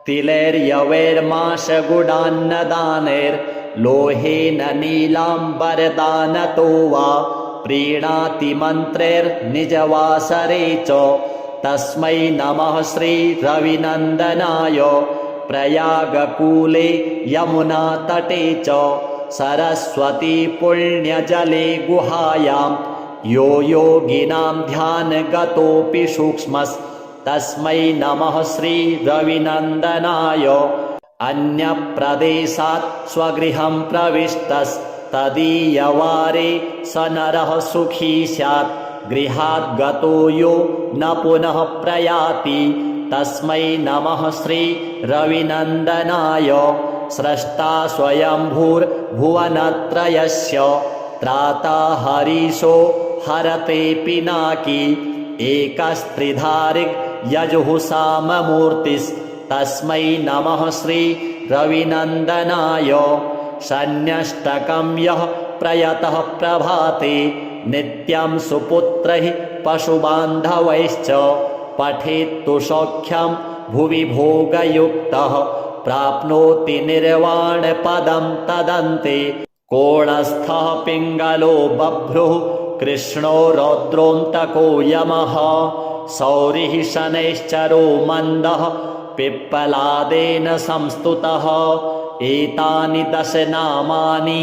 तिलैर्यवैर्माशगुडान्नदानैर्लोहेन नीलाम्बरदानतो वा प्रीणाति मन्त्रैर्निजवासरे च तस्मै नमः श्रीरविनन्दनाय। प्रयागकूले यमुनातटे च सरस्वती पुण्यजले गुहायां यो योगिनां ध्यानगतोऽपि सूक्ष्मस्तस्मै नमः श्रीरविनन्दनाय। अन्यप्रदेशात् स्वगृहं प्रविष्टस्तदीयवारे स नरः सुखी स्यात् गृहात् गतो यो न पुनः प्रयाति तस्मै नमः श्रीरविनन्दनाय। स्रष्टा स्वयंभूर्भुवनत्रयस्य त्राता हरीशो हरते पिनाकी एकस्त्रिधारिक् यजुःसाममूर्तिस्तस्मै नमः श्रीरविनन्दनाय। शन्यष्टकं यः प्रयतः प्रभाते नित्यं सुपुत्रैः पशुबान्धवैश्च पठेत्तु सौख्यं भुवि भोगयुक्तः प्राप्नोति निर्वाणपदं तदन्ते। कोणस्थः पिङ्गलो बभ्रुः कृष्णो रौद्रोऽन्तको यमः सौरिः शनैश्चरो मन्दः पिप्पलादेन संस्तुतः। एतानि दश नामानि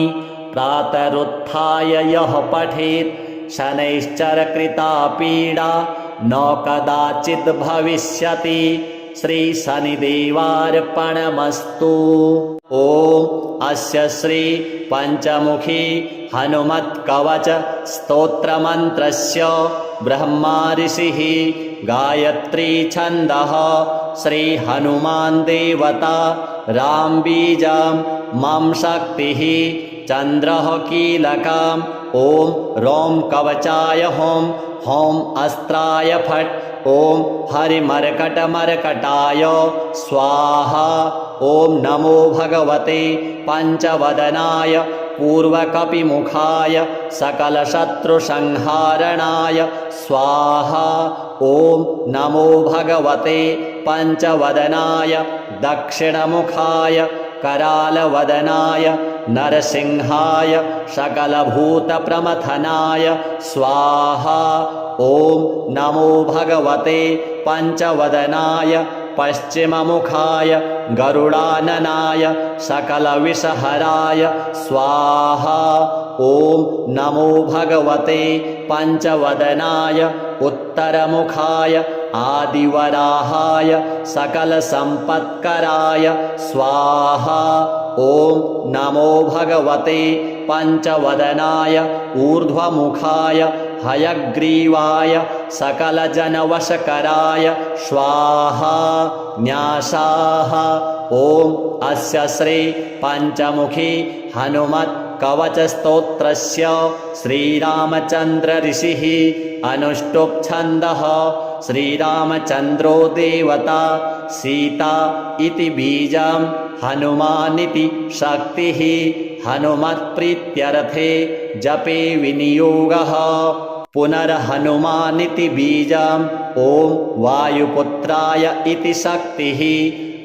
प्रातरुत्थाय यः पठेत् शनैश्चरकृता पीडा न कदाचित् भविष्यति। श्रीशनिदेवार्पणमस्तु। ॐ अस्य श्री पञ्चमुखी हनुमत्कवच स्तोत्रमन्त्रस्य ब्रह्मा ऋषिः गायत्री छन्दः श्री हनुमान् देवता राम बीजं मम शक्तिः चन्द्रः कीलकम् ॐ रौं कवचाय हों हौं अस्त्राय फट् ॐ हरिमर्कटमर्कटाय स्वाहा। ॐ नमो भगवते पञ्चवदनाय पूर्वकपिमुखाय सकलशत्रुसंहारणाय स्वाहा। ॐ नमो भगवते पञ्चवदनाय दक्षिणमुखाय करालवदनाय नरसिंहाय सकलभूतप्रमथनाय स्वाहा। ॐ नमो भगवते पञ्चवदनाय पश्चिममुखाय गरुडाननाय सकलविषहराय स्वाहा। ॐ नमो भगवते पञ्चवदनाय उत्तरमुखाय आदिवराहाय सकलसम्पत्कराय स्वाहा। ॐ नमो भगवते पञ्चवदनाय ऊर्ध्वमुखाय हयग्रीवाय सकलजनवशकराय स्वाहा। न्यासाः। ॐ अस्य श्री पञ्चमुखी हनुमत् कवचस्तोत्रस्य श्रीरामचन्द्र ऋषिः अनुष्टुप् छन्दः श्रीरामचन्द्रो देवता सीता इति बीजं हनुमानिति शक्तिः हनुमत्प्रीत्यर्थे जपे विनियोगः। पुनर्हनुमानिति बीजं ॐ वायुपुत्राय इति शक्तिः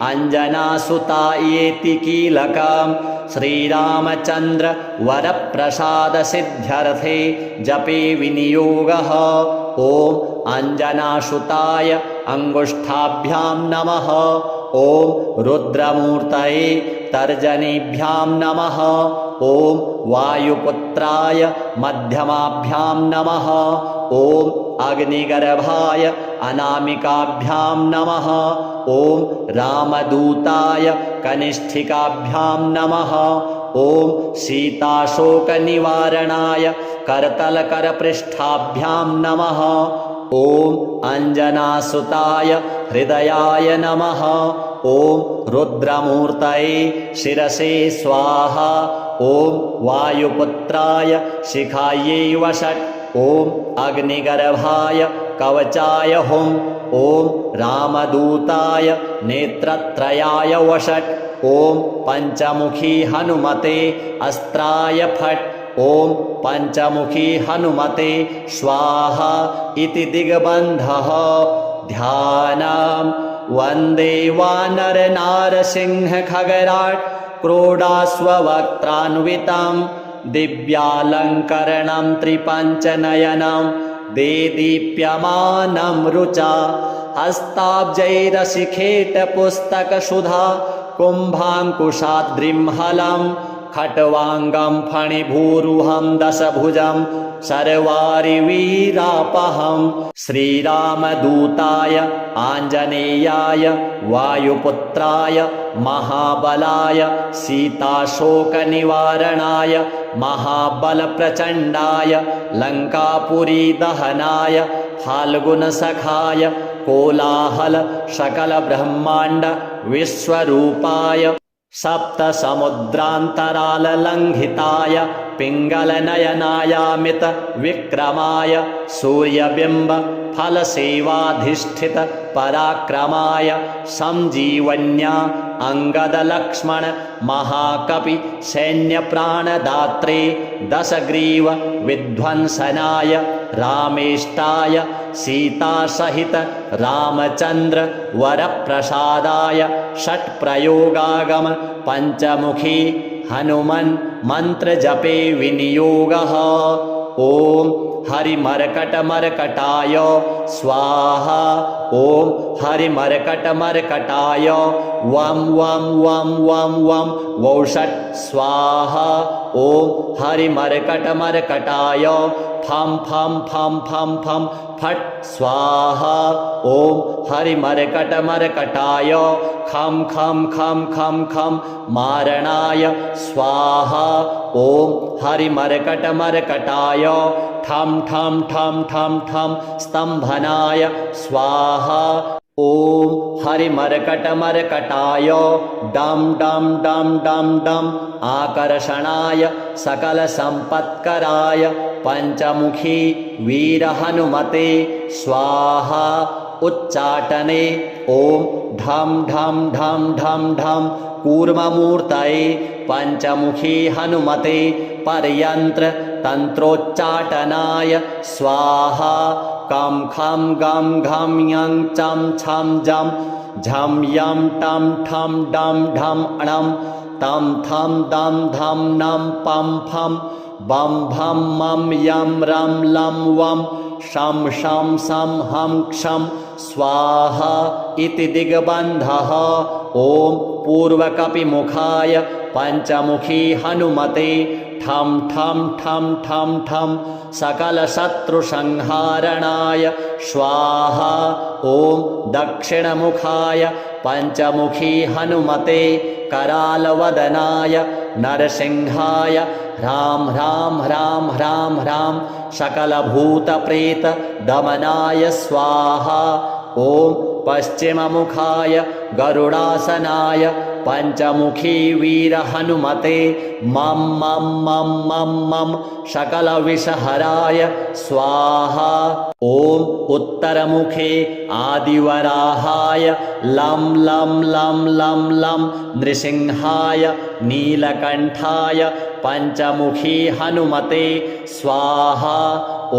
अंजनासुतायेति कीलकम् श्रीरामचन्द्र वरप्रसादसिद्ध्यर्थे जपे विनियोगः। ॐ अञ्जनासुताय अङ्गुष्ठाभ्यां नमः। ॐ रुद्रमूर्तये तर्जनीभ्यां नमः। ॐ वायुपुत्राय मध्यमाभ्यां नमः। ॐ अग्निगर्भाय अनामिकाभ्यां नमः। ॐ रामदूताय कनिष्ठिकाभ्यां नमः। ॐ सीताशोकनिवारणाय करतलकरपृष्ठाभ्यां नमः। ॐ अञ्जनासुताय हृदयाय नमः। ॐ रुद्रमूर्तये शिरसे स्वाहा। ॐ वायुपुत्राय शिखायै वषट्। ॐ अग्निगर्भाय कवचाय हुम्। ॐ रामदूताय नेत्रत्रयाय वषट्। ॐ पञ्चमुखी हनुमते अस्त्राय फट्। ॐ पञ्चमुखी हनुमते स्वाहा इति दिग्बन्धः। ध्यानम् वन्दे वानरनारसिंहखगराट् क्रोडाश्ववक्त्रान्वितं दिव्यालङ्करणं त्रिपञ्चनयनं देदीप्यमानं रुचा हस्ताब्जैरशिखेटपुस्तकसुधा कुम्भाङ्कुशाद्रिं हलं खट्वाङ्गं फणिभूरुहं दशभुजं सर्वारिवीरापहं। श्रीरामदूताय आञ्जनेयाय वायुपुत्राय महाबलाय सीताशोकनिवारणाय महाबलप्रचण्डाय लङ्कापुरीदहनाय फाल्गुनसखाय कोलाहल सकलब्रह्माण्ड विश्वरूपाय सप्तसमुद्रान्तराललङ्घिताय पिङ्गलनयनायामित विक्रमाय सूर्यबिम्ब फलसेवाधिष्ठित पराक्रमाय संजीवन्या अंगदलक्ष्मण महाकपि सैन्यप्राणदात्रे दशग्रीव विध्वंसनाय रामेष्टाय सीतासहित रामचन्द्र वरप्रसादाय षट्प्रयोगागम पञ्चमुखी हनुमन् मन्त्रजपे विनियोगः। ॐ हरिमर्कटमर्कटाय स्वाहा। ॐ हरिमर्कटमर्कटाय वं वं वं वं वं वौषट् स्वाहा। ॐ हरिमर्कटमर्कटाय फं फं फं फं फं फट् स्वाहा। ॐ हरिमर्कटमर्कटाय खं खं खं खं खं मारणाय स्वाहा। ॐ हरिमर्कटमर्कटाय ठं ठं ठं ठं ठं स्तम्भनाय स्वाहा। ॐ हरिमर्कटमर्कटाय डं डं डं डं डं आकर्षणाय सकलसम्पत्कराय पञ्चमुखी वीरहनुमते स्वाहा। उच्चाटने ॐ ढं ढं ढं ढं ढं कूर्ममूर्तये पञ्चमुखी हनुमते पर्यन्त्र तन्त्रोच्चाटनाय स्वाहा। कं खं गं घं यं चं छं जं झं यं टं ठं डं ढं णं तं थं दं धं नं पं फं बं भं मं यं रं लं वं शं शं सं हं क्षं स्वाहा इति दिग्बन्धः। ॐ पूर्वकपिमुखाय पञ्चमुखी हनुमते ठं ठं ठं ठं ठं सकलशत्रुसंहारणाय स्वाहा। ॐ दक्षिणमुखाय पञ्चमुखी हनुमते करालवदनाय नरसिंहाय ह्रां ह्रां ह्रां ह्रां ह्रां सकलभूतप्रेत दमनाय स्वाहा। ॐ पश्चिममुखाय गरुडासनाय पञ्चमुखी वीरहनुमते मं मं मं मं मं सकलविषहराय स्वाहा। ॐ उत्तरमुखे आदिवराहाय लं लं लं लं लं नृसिंहाय नीलकण्ठाय पञ्चमुखी हनुमते स्वाहा। ॐ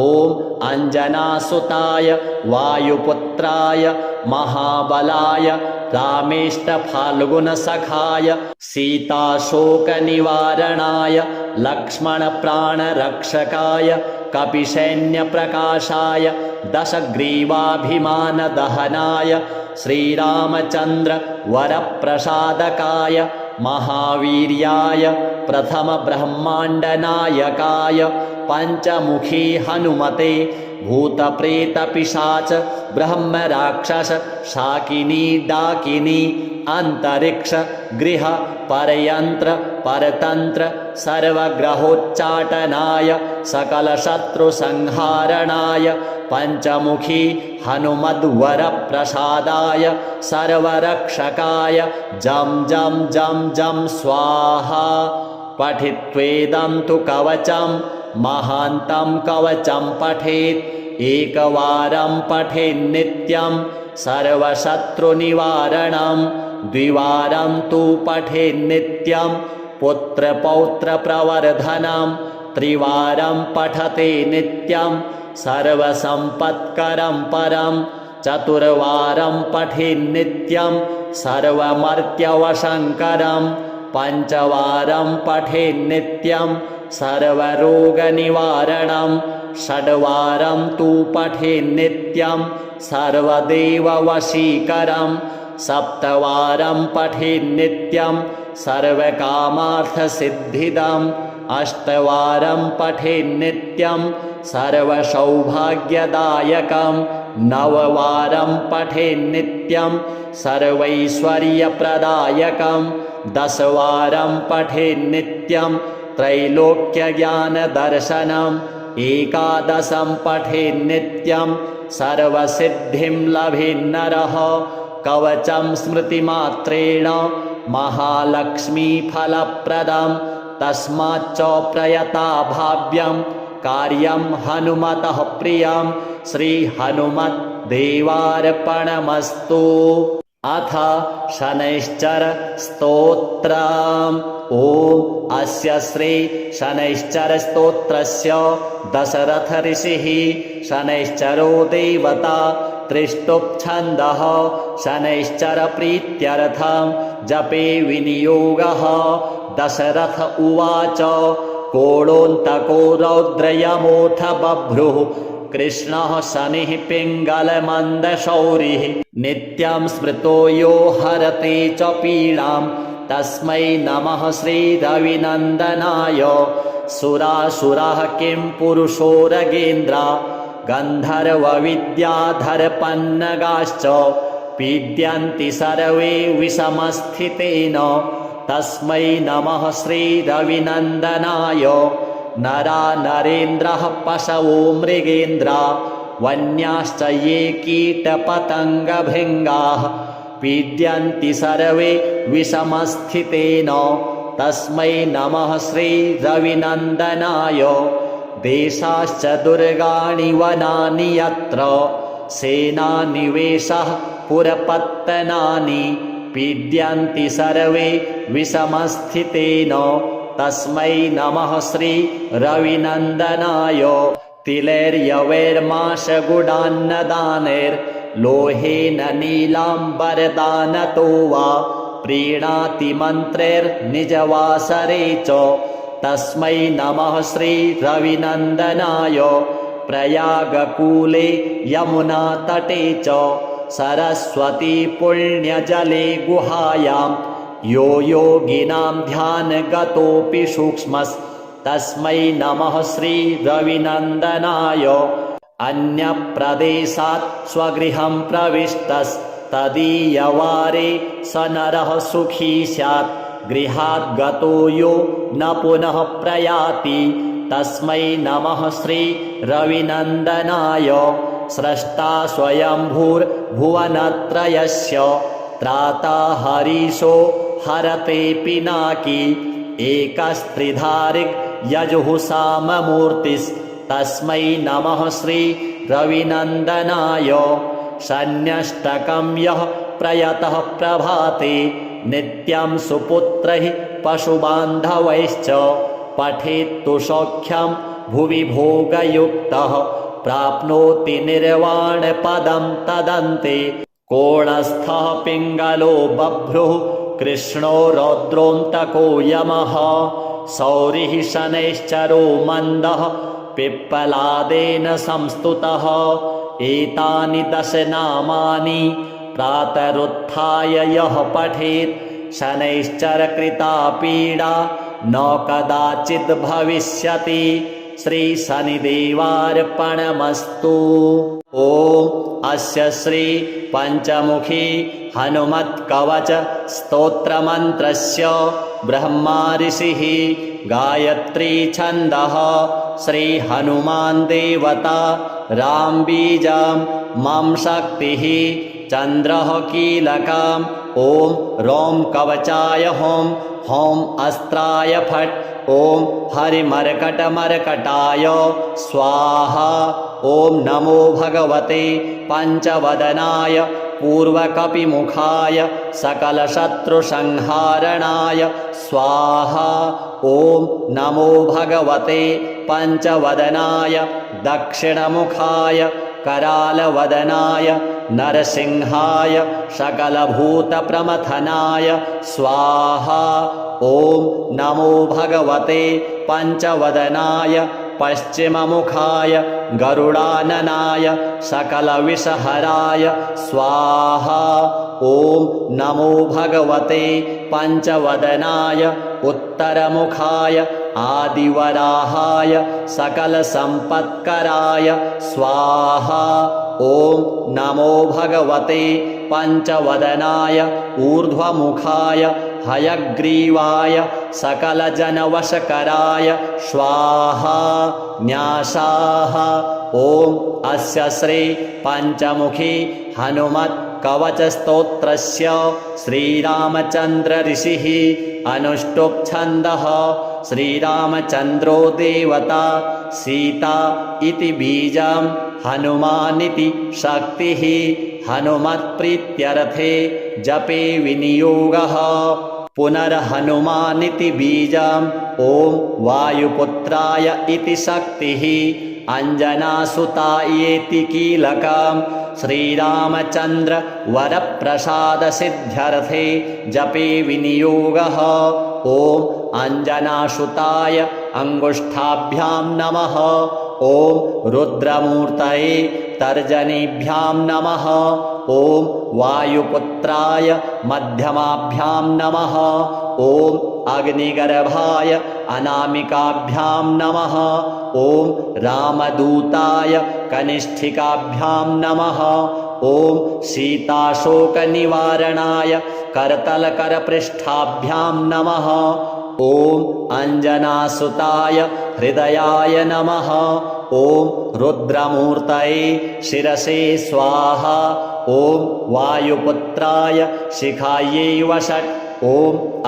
अञ्जनासुताय वायुपुत्राय महाबलाय रामेष्टफाल्गुनसखाय सीताशोकनिवारणाय लक्ष्मणप्राणरक्षकाय कपिसैन्यप्रकाशाय दशग्रीवाभिमानदहनाय श्रीरामचन्द्रवरप्रसादकाय महावीर्याय प्रथमब्रह्माण्डनायकाय पञ्चमुखी हनुमते भूतप्रेतपिशाच ब्रह्मराक्षस शाकिनी डाकिनी अन्तरिक्ष गृह परयन्त्र परतन्त्र सर्वग्रहोच्चाटनाय सकलशत्रुसंहारणाय पञ्चमुखी हनुमद्वरप्रसादाय सर्वरक्षकाय जं जं जं जं स्वाहा। पठित्वेदं तु कवचं महान्तं कवचं पठेत् एकवारं पठेन्नित्यं सर्वशत्रुनिवारणं द्विवारं तु पठेन्नित्यं पुत्रपौत्रप्रवर्धनं त्रिवारं पठते नित्यं सर्वसम्पत्करं परं चतुर्वारं पठेन्नित्यं सर्वमर्त्यवशङ्करं पञ्चवारं पठेन्नित्यं सर्वरोगनिवारणं षड्वारं तु पठेन्नित्यं सर्वदेववशीकरं सप्तवारं पठेन्नित्यं सर्वकामार्थसिद्धिदम् अष्टवारं पठेन्नित्यं सर्वसौभाग्यदायकं नववारं पठेन्नित्यं सर्वैश्वर्यप्रदायकं दशवारं पठेन्नित्यं त्रैलोक्यज्ञानदर्शनम् एकादशं पठेन्नित्यं सर्वसिद्धिं लभेन्नरः कवचं स्मृतिमात्रेण महालक्ष्मीफलप्रदं तस्माच्च प्रयता भाव्यं कार्यं हनुमतः प्रियं श्रीहनुमद्देवार्पणमस्तु। अथ शनैश्चर स्तोत्रम्। ॐ अस्य श्री शनैश्चर स्तोत्रस्य दशरथ ऋषिः शनैश्चरो देवता त्रिष्टुप् छन्दः शनैश्चर प्रीत्यर्थं जपे विनियोगः। दशरथ उवाच कोणोऽन्तको रौद्रयमोऽथ बभ्रुः कृष्णः शनिः पिङ्गलमन्दशौरिः नित्यं स्मृतो यो हरते च पीडां तस्मै नमः श्रीरविनन्दनाय। सुरासुरः किं पुरुषोरगेन्द्रा गन्धर्वविद्याधरपन्नगाश्च पीड्यन्ति सर्वे विषमस्थितेन तस्मै नमः श्रीरविनन्दनाय। नरा नरेन्द्रः पशवो मृगेन्द्रा वन्याश्च ये कीटपतङ्गभृङ्गाः पीड्यन्ति सर्वे विषमस्थितेन तस्मै नमः श्रीरविनन्दनाय। देशाश्च दुर्गाणि वनानि यत्र सेनानिवेशः पुरपत्तनानि पीड्यन्ति सर्वे विषमस्थितेन तस्मै नमः श्रीरविनन्दनाय। तिलैर्यवैर्माशगुडान्नदानैर्लोहेन नीलाम्बरदानतो वा प्रीणाति मन्त्रैर्निजवासरे च तस्मै नमः श्रीरविनन्दनाय। प्रयागकूले यमुनातटे च सरस्वती पुण्यजले गुहायां यो योगिनां ध्यानगतोऽपि सूक्ष्मस्तस्मै नमः श्रीरविनन्दनाय। अन्यप्रदेशात् स्वगृहं प्रविष्टस्तदीयवारे स नरः सुखी स्यात् गृहात् गतो यो न पुनः प्रयाति तस्मै नमः श्रीरविनन्दनाय। स्रष्टा स्वयंभूर्भुवनत्रयस्य त्राता हरीशो हरते पिनाकी एकस्त्रिधारिक् यजुःसाममूर्तिस्तस्मै नमः श्रीरविनन्दनाय। शन्यष्टकं यः प्रयतः प्रभाते नित्यं सुपुत्रैः पशुबान्धवैश्च पठेत्तु सौख्यं भुवि भोगयुक्तः प्राप्नोति निर्वाणपदं तदन्ते कोणस्थः पिङ्गलो बभ्रुः कृष्णो रौद्रोऽन्तको यमः सौरिः शनैश्चरो मन्दः पिप्पलादेन संस्तुतः एतानि 10 नामानि प्रातरुत्थाय यः पठेत् शनैश्चरकृता पीडा न कदाचिद् भविष्यति। श्रीशनिदेवार्पणमस्तु। ॐ अस्य श्री पञ्चमुखी हनुमत्कवच स्तोत्रमन्त्रस्य ब्रह्मा ऋषिः गायत्री छन्दः श्री हनुमान् देवता राम बीजं मम शक्तिः चन्द्रः कीलकम् ॐ रौं कवचाय हों हौं अस्त्राय फट् ॐ हरिमर्कटमर्कटाय स्वाहा। ॐ नमो भगवते पञ्चवदनाय पूर्वकपिमुखाय सकलशत्रुसंहारणाय स्वाहा। ॐ नमो भगवते पञ्चवदनाय दक्षिणमुखाय करालवदनाय नरसिंहाय सकलभूतप्रमथनाय स्वाहा। ॐ नमो भगवते पञ्चवदनाय पश्चिममुखाय गरुडाननाय सकलविषहराय स्वाहा। ॐ नमो भगवते पञ्चवदनाय उत्तरमुखाय आदिवराहाय सकलसम्पत्कराय स्वाहा। ॐ नमो भगवते पञ्चवदनाय ऊर्ध्वमुखाय हयग्रीवाय सकलजनवशकराय स्वाहा। न्यासाः। ॐ अस्य श्री पञ्चमुखी हनुमत् कवचस्तोत्रस्य श्रीरामचन्द्र ऋषिः अनुष्टुप् छन्दः श्रीरामचन्द्रो देवता सीता इति बीजं हनुमानिति शक्तिः हनुमत्प्रीत्यर्थे जपे विनियोगः पुनर्हनुमानिति बीजं ॐ वायुपुत्राय इति शक्तिः अंजनासुतायेति कीलकं श्रीरामचन्द्र वरप्रसादसिद्ध्यर्थे जपे विनियोगः ॐ अंजनासुताय अंगुष्ठाभ्यां नमः। ॐ रुद्रमूर्तये तर्जनीभ्यां नमः। ॐ वायुपुत्राय मध्यमाभ्यां नमः। ॐ अग्निगर्भाय अनामिकाभ्यां नमः। ॐ रामदूताय कनिष्ठिकाभ्यां नमः। ॐ सीताशोकनिवारणाय करतलकरपृष्ठाभ्यां नमः। ॐ अंजनासुताय हृदयाय नमः। ॐ रुद्रमूर्तये शिरसे स्वाहा। ॐ वायुपुत्राय शिखायै वषट्। ॐ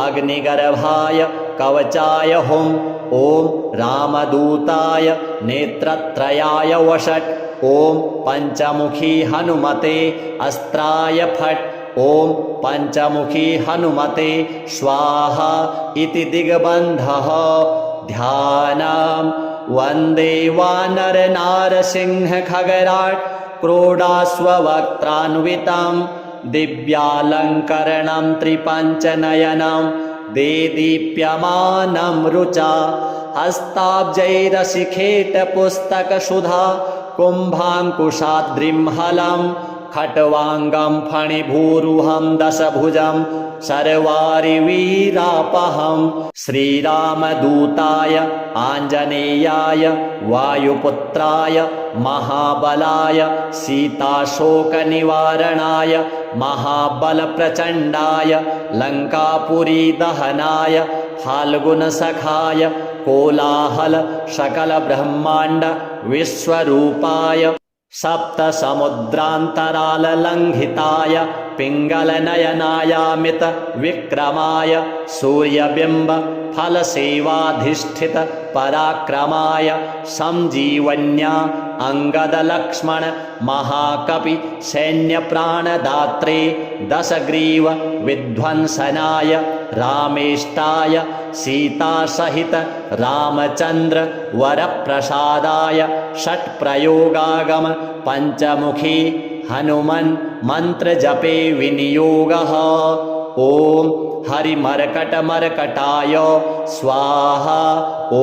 अग्निगर्भाय कवचाय हुं। ॐ रामदूताय नेत्रत्रयाय वषट्। ॐ पञ्चमुखी हनुमते अस्त्राय फट्। ॐ पञ्चमुखी हनुमते स्वाहा इति दिग्बन्धः। ध्यानं वन्दे वानरनारसिंह खगराट् क्रोडास्ववक्त्रान्वितं दिव्यालङ्करणं त्रिपञ्चनयनं देदीप्यमानं रुचा हस्ताब्जैरशिखेटपुस्तकसुधा कुम्भाङ्कुशाद्रिं हलं खट्वाङ्गं फणिभूरुहं दशभुजं सर्वारिवीरापहं श्रीरामदूताय आञ्जनेयाय वायुपुत्राय महाबलाय सीताशोकनिवारणाय महाबलप्रचण्डाय लङ्कापुरीदहनाय फाल्गुनसखाय कोलाहल सकलब्रह्माण्ड विश्वरूपाय सप्तसमुद्रान्तराललङ्घिताय पिङ्गलनयनायामित विक्रमाय सूर्यबिम्ब फलसेवाधिष्ठित पराक्रमाय संजीवन्या अंगदलक्ष्मण महाकपि सैन्यप्राणदात्रे दशग्रीव विध्वंसनाय रामेष्टाय सीतासहित रामचन्द्र वरप्रसादाय षट्प्रयोगागम पञ्चमुखी हनुमन् मन्त्रजपे विनियोगः। ॐ हरिमर्कटमर्कटाय स्वाहा। ॐ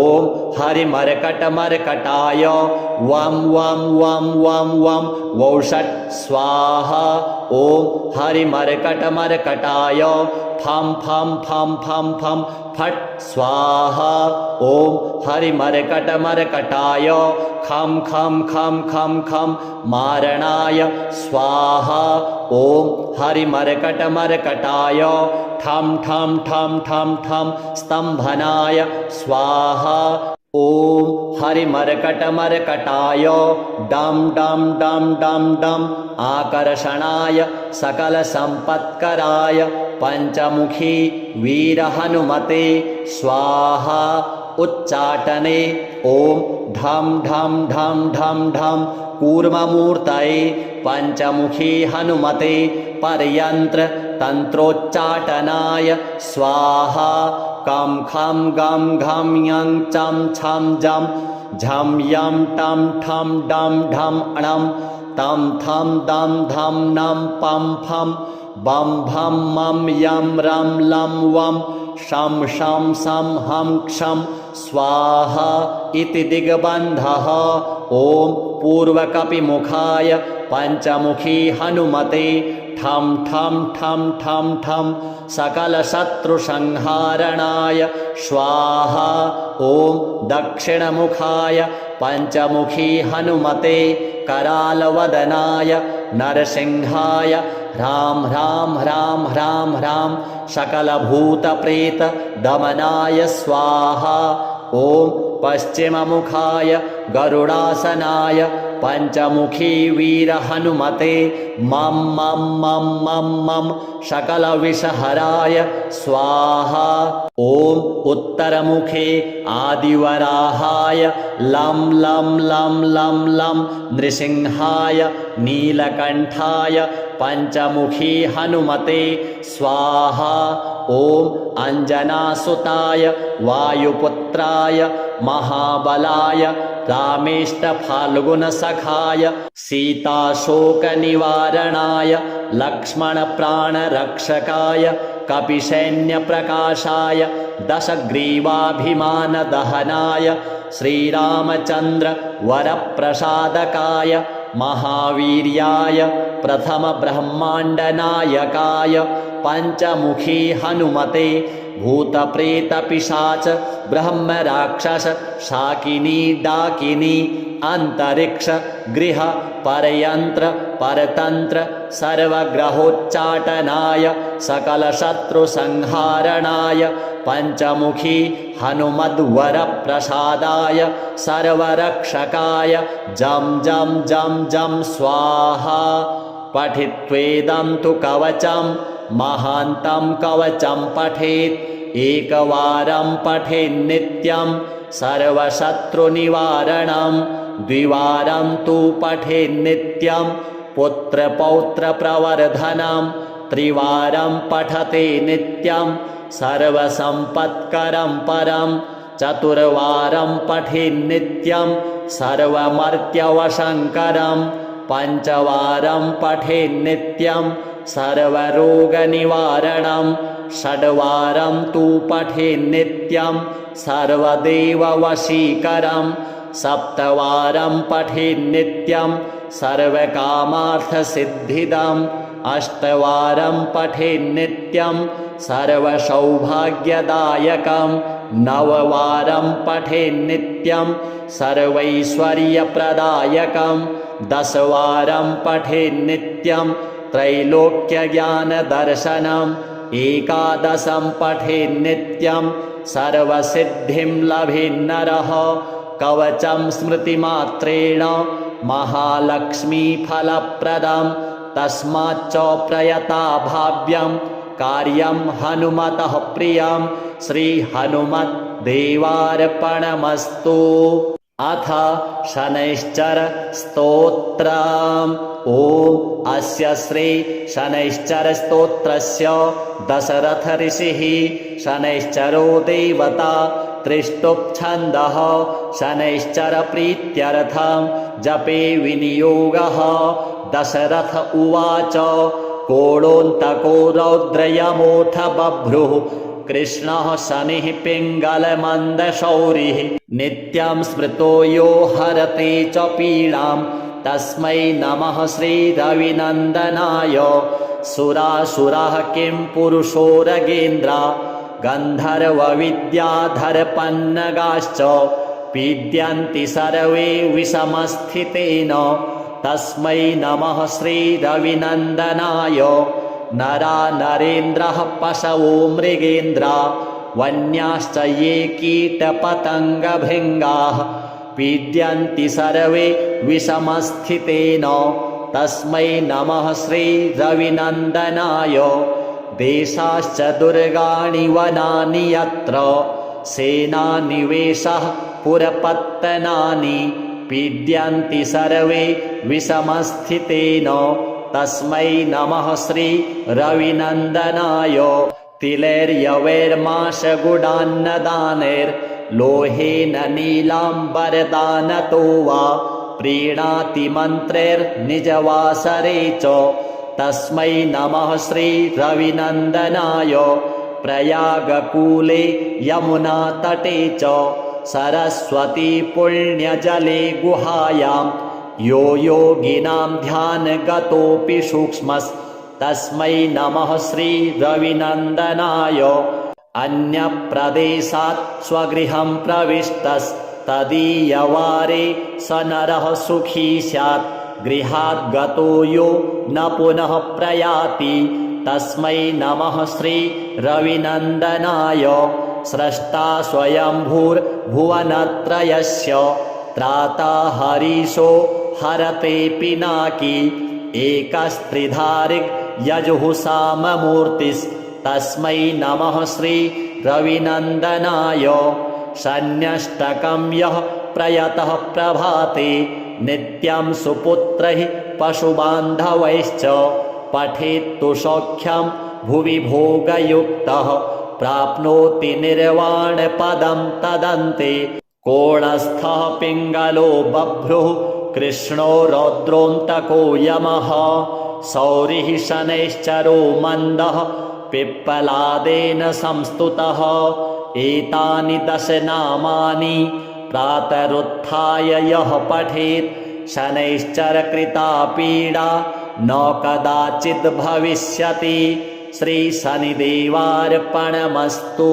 हरिमर्कटमर्कटाय वं वं वं वं वं वौषट् स्वाहा। ॐ हरिमर्कटमर्कटाय फं फं फं फं फं फट् स्वाहा। ॐ हरिमर्कटमर्कटाय खं खं खं खं खं मारणाय स्वाहा। ॐ हरिमर्कटमर्कटाय ठं ठं ठं ठं ठं स्तम्भनाय स्वाहा। ॐ हरिमर्कटमर्कटाय डं डं डं डं डं आकर्षणाय सकलसम्पत्कराय पञ्चमुखी वीरहनुमते स्वाहा। उच्चाटने ॐ ढं ढं ढं ढं ढं कूर्ममूर्तये पञ्चमुखी हनुमते पर्यन्त्र तन्त्रोच्चाटनाय स्वाहा। कं खं गं घं यं चं छं जं झं यं टं ठं डं ढं णं तं थं दं धं नं पं फं बं भं मं यं रं लं वं शं शं सं हं क्षं स्वाहा इति दिग्बन्धः। ॐ पूर्वकपिमुखाय पञ्चमुखी हनुमते ठं ठं ठं ठं ठं सकलशत्रुसंहारणाय स्वाहा। ॐ दक्षिणमुखाय पञ्चमुखी हनुमते करालवदनाय नरसिंहाय ह्रां ह्रां ह्रां ह्रां ह्रां सकलभूतप्रेतदमनाय स्वाहा। ॐ पश्चिममुखाय गरुडासनाय पञ्चमुखी वीरहनुमते मं मं मं मं मं सकलविषहराय स्वाहा। ॐ उत्तरमुखे आदिवराहाय लं लं लं लं लं नृसिंहाय नीलकण्ठाय पञ्चमुखी हनुमते स्वाहा। ॐ अञ्जनासुताय वायुपुत्राय महाबलाय रामेष्टफाल्गुनसखाय सीताशोकनिवारणाय लक्ष्मणप्राणरक्षकाय कपिसैन्यप्रकाशाय दशग्रीवाभिमानदहनाय श्रीरामचन्द्रवरप्रसादकाय महावीर्याय प्रथमब्रह्माण्डनायकाय पञ्चमुखी हनुमते भूतप्रेतपिशाच ब्रह्मराक्षस शाकिनी डाकिनी अंतरिक्ष गृह परयंत्र परतंत्र सर्वग्रहोच्चाटनाय सकलशत्रुसंहारणाय पञ्चमुखी हनुमद्वरप्रसादाय सर्वरक्षकाय जं जं जं जं स्वाहा। पठित्वेदं तु कवचं महान्तं कवचं पठेत् एकवारं पठेन्नित्यं सर्वशत्रुनिवारणं द्विवारं तु पठेन्नित्यं पुत्रपौत्रप्रवर्धनं त्रिवारं पठते नित्यं सर्वसम्पत्करं परं चतुर्वारं पठेन्नित्यं सर्वमर्त्यवशङ्करं पञ्चवारं पठेन्नित्यं सर्वरोगनिवारणं षड्वारं तु पठेन्नित्यं सर्वदेववशीकरं सप्तवारं पठेन्नित्यं सर्वकामार्थसिद्धिदम् अष्टवारं पठेन्नित्यं सर्वसौभाग्यदायकं नववारं पठेन्नित्यं सर्वैश्वर्यप्रदायकं दशवारं पठेन्नित्यं त्रैलोक्यज्ञानदर्शनम् एकादशं पठेन्नित्यं सर्वसिद्धिं लभेन्नरः कवचं स्मृतिमात्रेण महालक्ष्मीफलप्रदं तस्माच्च प्रयता भाव्यं कार्यं हनुमतः प्रियं श्रीहनुमद्देवार्पणमस्तु। अथ शनैश्चर स्तोत्रम्। ॐ अस्य श्री शनैश्चर स्तोत्रस्य दशरथ ऋषिः शनैश्चरो देवता त्रिष्टुप्छन्दः शनैश्चर प्रीत्यर्थं जपे विनियोगः। दशरथ उवाच कोणोऽन्तको रौद्रयमोऽथ बभ्रुः कृष्णः शनिः पिङ्गलमन्दशौरिः नित्यं स्मृतो यो हरते च पीडां तस्मै नमः श्रीरविनन्दनाय। सुरासुरः किं पुरुषो रगेन्द्रा गन्धर्वविद्याधरपन्नगाश्च पीड्यन्ति सर्वे विषमस्थितेन तस्मै नमः श्रीरविनन्दनाय। नरा नरेन्द्रः पशवो मृगेन्द्रा वन्याश्च ये कीटपतङ्गभृङ्गाः पीड्यन्ति सर्वे विषमस्थितेन तस्मै नमः श्रीरविनन्दनाय। देशाश्च दुर्गाणि वनानि यत्र सेनानिवेशः पुरपत्तनानि पीड्यन्ति सर्वे विषमस्थितेन तस्मै नमः श्रीरविनन्दनाय। तिलैर्यवैर्माशगुडान्नदानैर्लोहेन नीलाम्बरदानतो वा प्रीणाति मन्त्रैर्निजवासरे च तस्मै नमः श्रीरविनन्दनाय। प्रयागकूले यमुनातटे च सरस्वती पुण्यजले गुहायां यो योगिनां ध्यानगतोऽपि सूक्ष्मस्तस्मै नमः श्रीरविनन्दनाय। अन्यप्रदेशात् स्वगृहं प्रविष्टस्तदीयवारे स नरः सुखी स्यात् गृहात् गतो यो न पुनः प्रयाति तस्मै नमः श्रीरविनन्दनाय। स्रष्टा स्वयंभूर्भुवनत्रयस्य त्राता हरीशो हरते पिनाकी एकस्त्रिधारिक् यजुःसाममूर्तिस्तस्मै नमः श्रीरविनन्दनाय। षण्यष्टकं यः प्रयतः प्रभाते नित्यं सुपुत्रैः पशुबान्धवैश्च पठेत्तु सौख्यं भुवि भोगयुक्तः प्राप्नोति निर्वाणपदं तदन्ते। कोणस्थः पिङ्गलो बभ्रुः कृष्णो रौद्रोऽन्तको यमः सौरिः शनैश्चरो मन्दः पिप्पलादेन संस्तुतः। एतानि 10 नामानि प्रातरुत्थाय यः पठेत् शनैश्चरकृता पीडा न कदाचिद् भविष्यति। श्रीशनिदेवार्पणमस्तु।